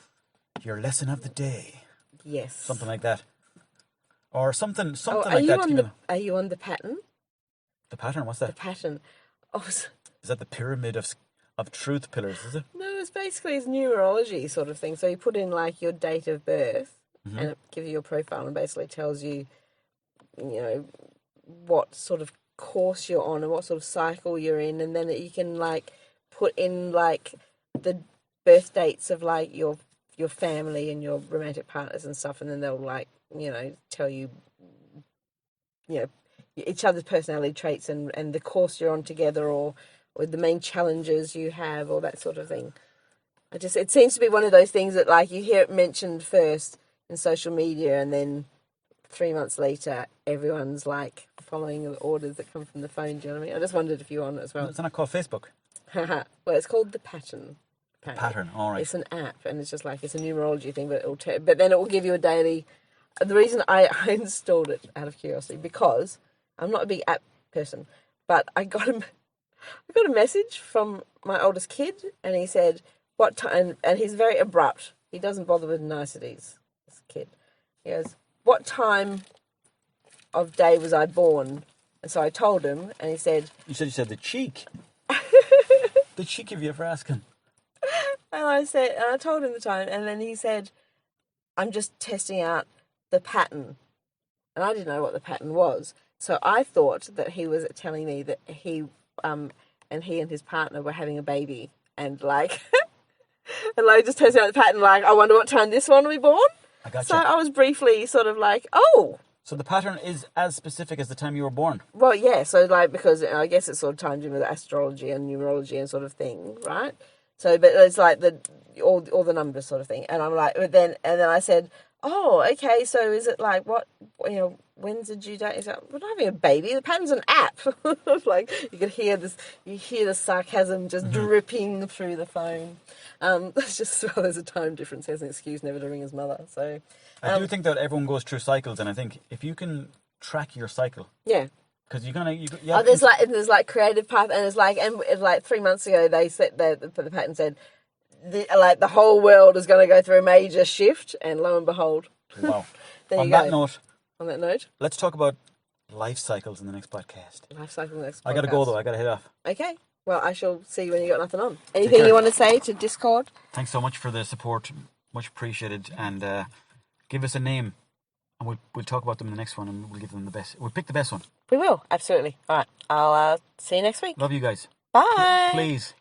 your lesson of the day. Yes. Something like that. Or something like that. Are you on the pattern? The pattern? What's that? The pattern. Is that the pyramid of truth pillars, is it? No, it's numerology sort of thing. So you put in like your date of birth and it gives you your profile and basically tells you, what sort of course you're on and what sort of cycle you're in, and then you can like put in like the birth dates of like your family and your romantic partners and stuff, and then they'll like, you know, tell you, you know, each other's personality traits and the course you're on together, or the main challenges you have, or that sort of thing. It seems to be one of those things that like you hear it mentioned first in social media, and then 3 months later, everyone's like following the orders that come from the phone. Do you know what I mean? I just wondered if you're on it as well. It's not called Facebook. Well, it's called The Pattern. Pattern, all right. It's an app, and it's just like, it's a numerology thing, but but then it will give you a daily. The reason I installed it out of curiosity, because I'm not a big app person, but I got a message from my oldest kid, and he said, "What time?" And he's very abrupt. He doesn't bother with niceties. This kid, he goes, "What time of day was I born?" And so I told him, and he said, You said the cheek. The cheek of you for asking. And I told him the time, and then he said, "I'm just testing out the pattern." And I didn't know what the pattern was. So I thought that he was telling me that he and his partner were having a baby, and like, and like just testing out the pattern, like, I wonder what time this one will be born. I got So you. I was briefly sort of like, oh. So the pattern is as specific as the time you were born. Well, yeah, so like, because I guess it's sort of timed in with astrology and numerology and sort of thing, right? So, but it's like all the numbers sort of thing. And I'm like, and then I said, oh, okay, so is it like, what, you know, when's the due date? He's like, we're not having a baby, the pattern's an app. Like, you could hear the sarcasm just dripping through the phone. That's just, well, there's a time difference. He has an excuse never to ring his mother, so. I do think that everyone goes through cycles, and I think if you can track your cycle, Yeah. because There's like creative path, and it's like 3 months ago they said the pattern said the whole world is going to go through a major shift, and lo and behold, wow. there On you that go. note, On that note, let's talk about life cycles in the next podcast. life cycle next. I got to go though. I got to head off. Okay. Well, I shall see you when you got nothing on. Anything you want to say to Discord? Thanks so much for the support. Much appreciated. And give us a name, and we'll talk about them in the next one, and we'll give them the best. We'll pick the best one. We will, absolutely. All right. I'll see you next week. Love you guys. Bye. Please.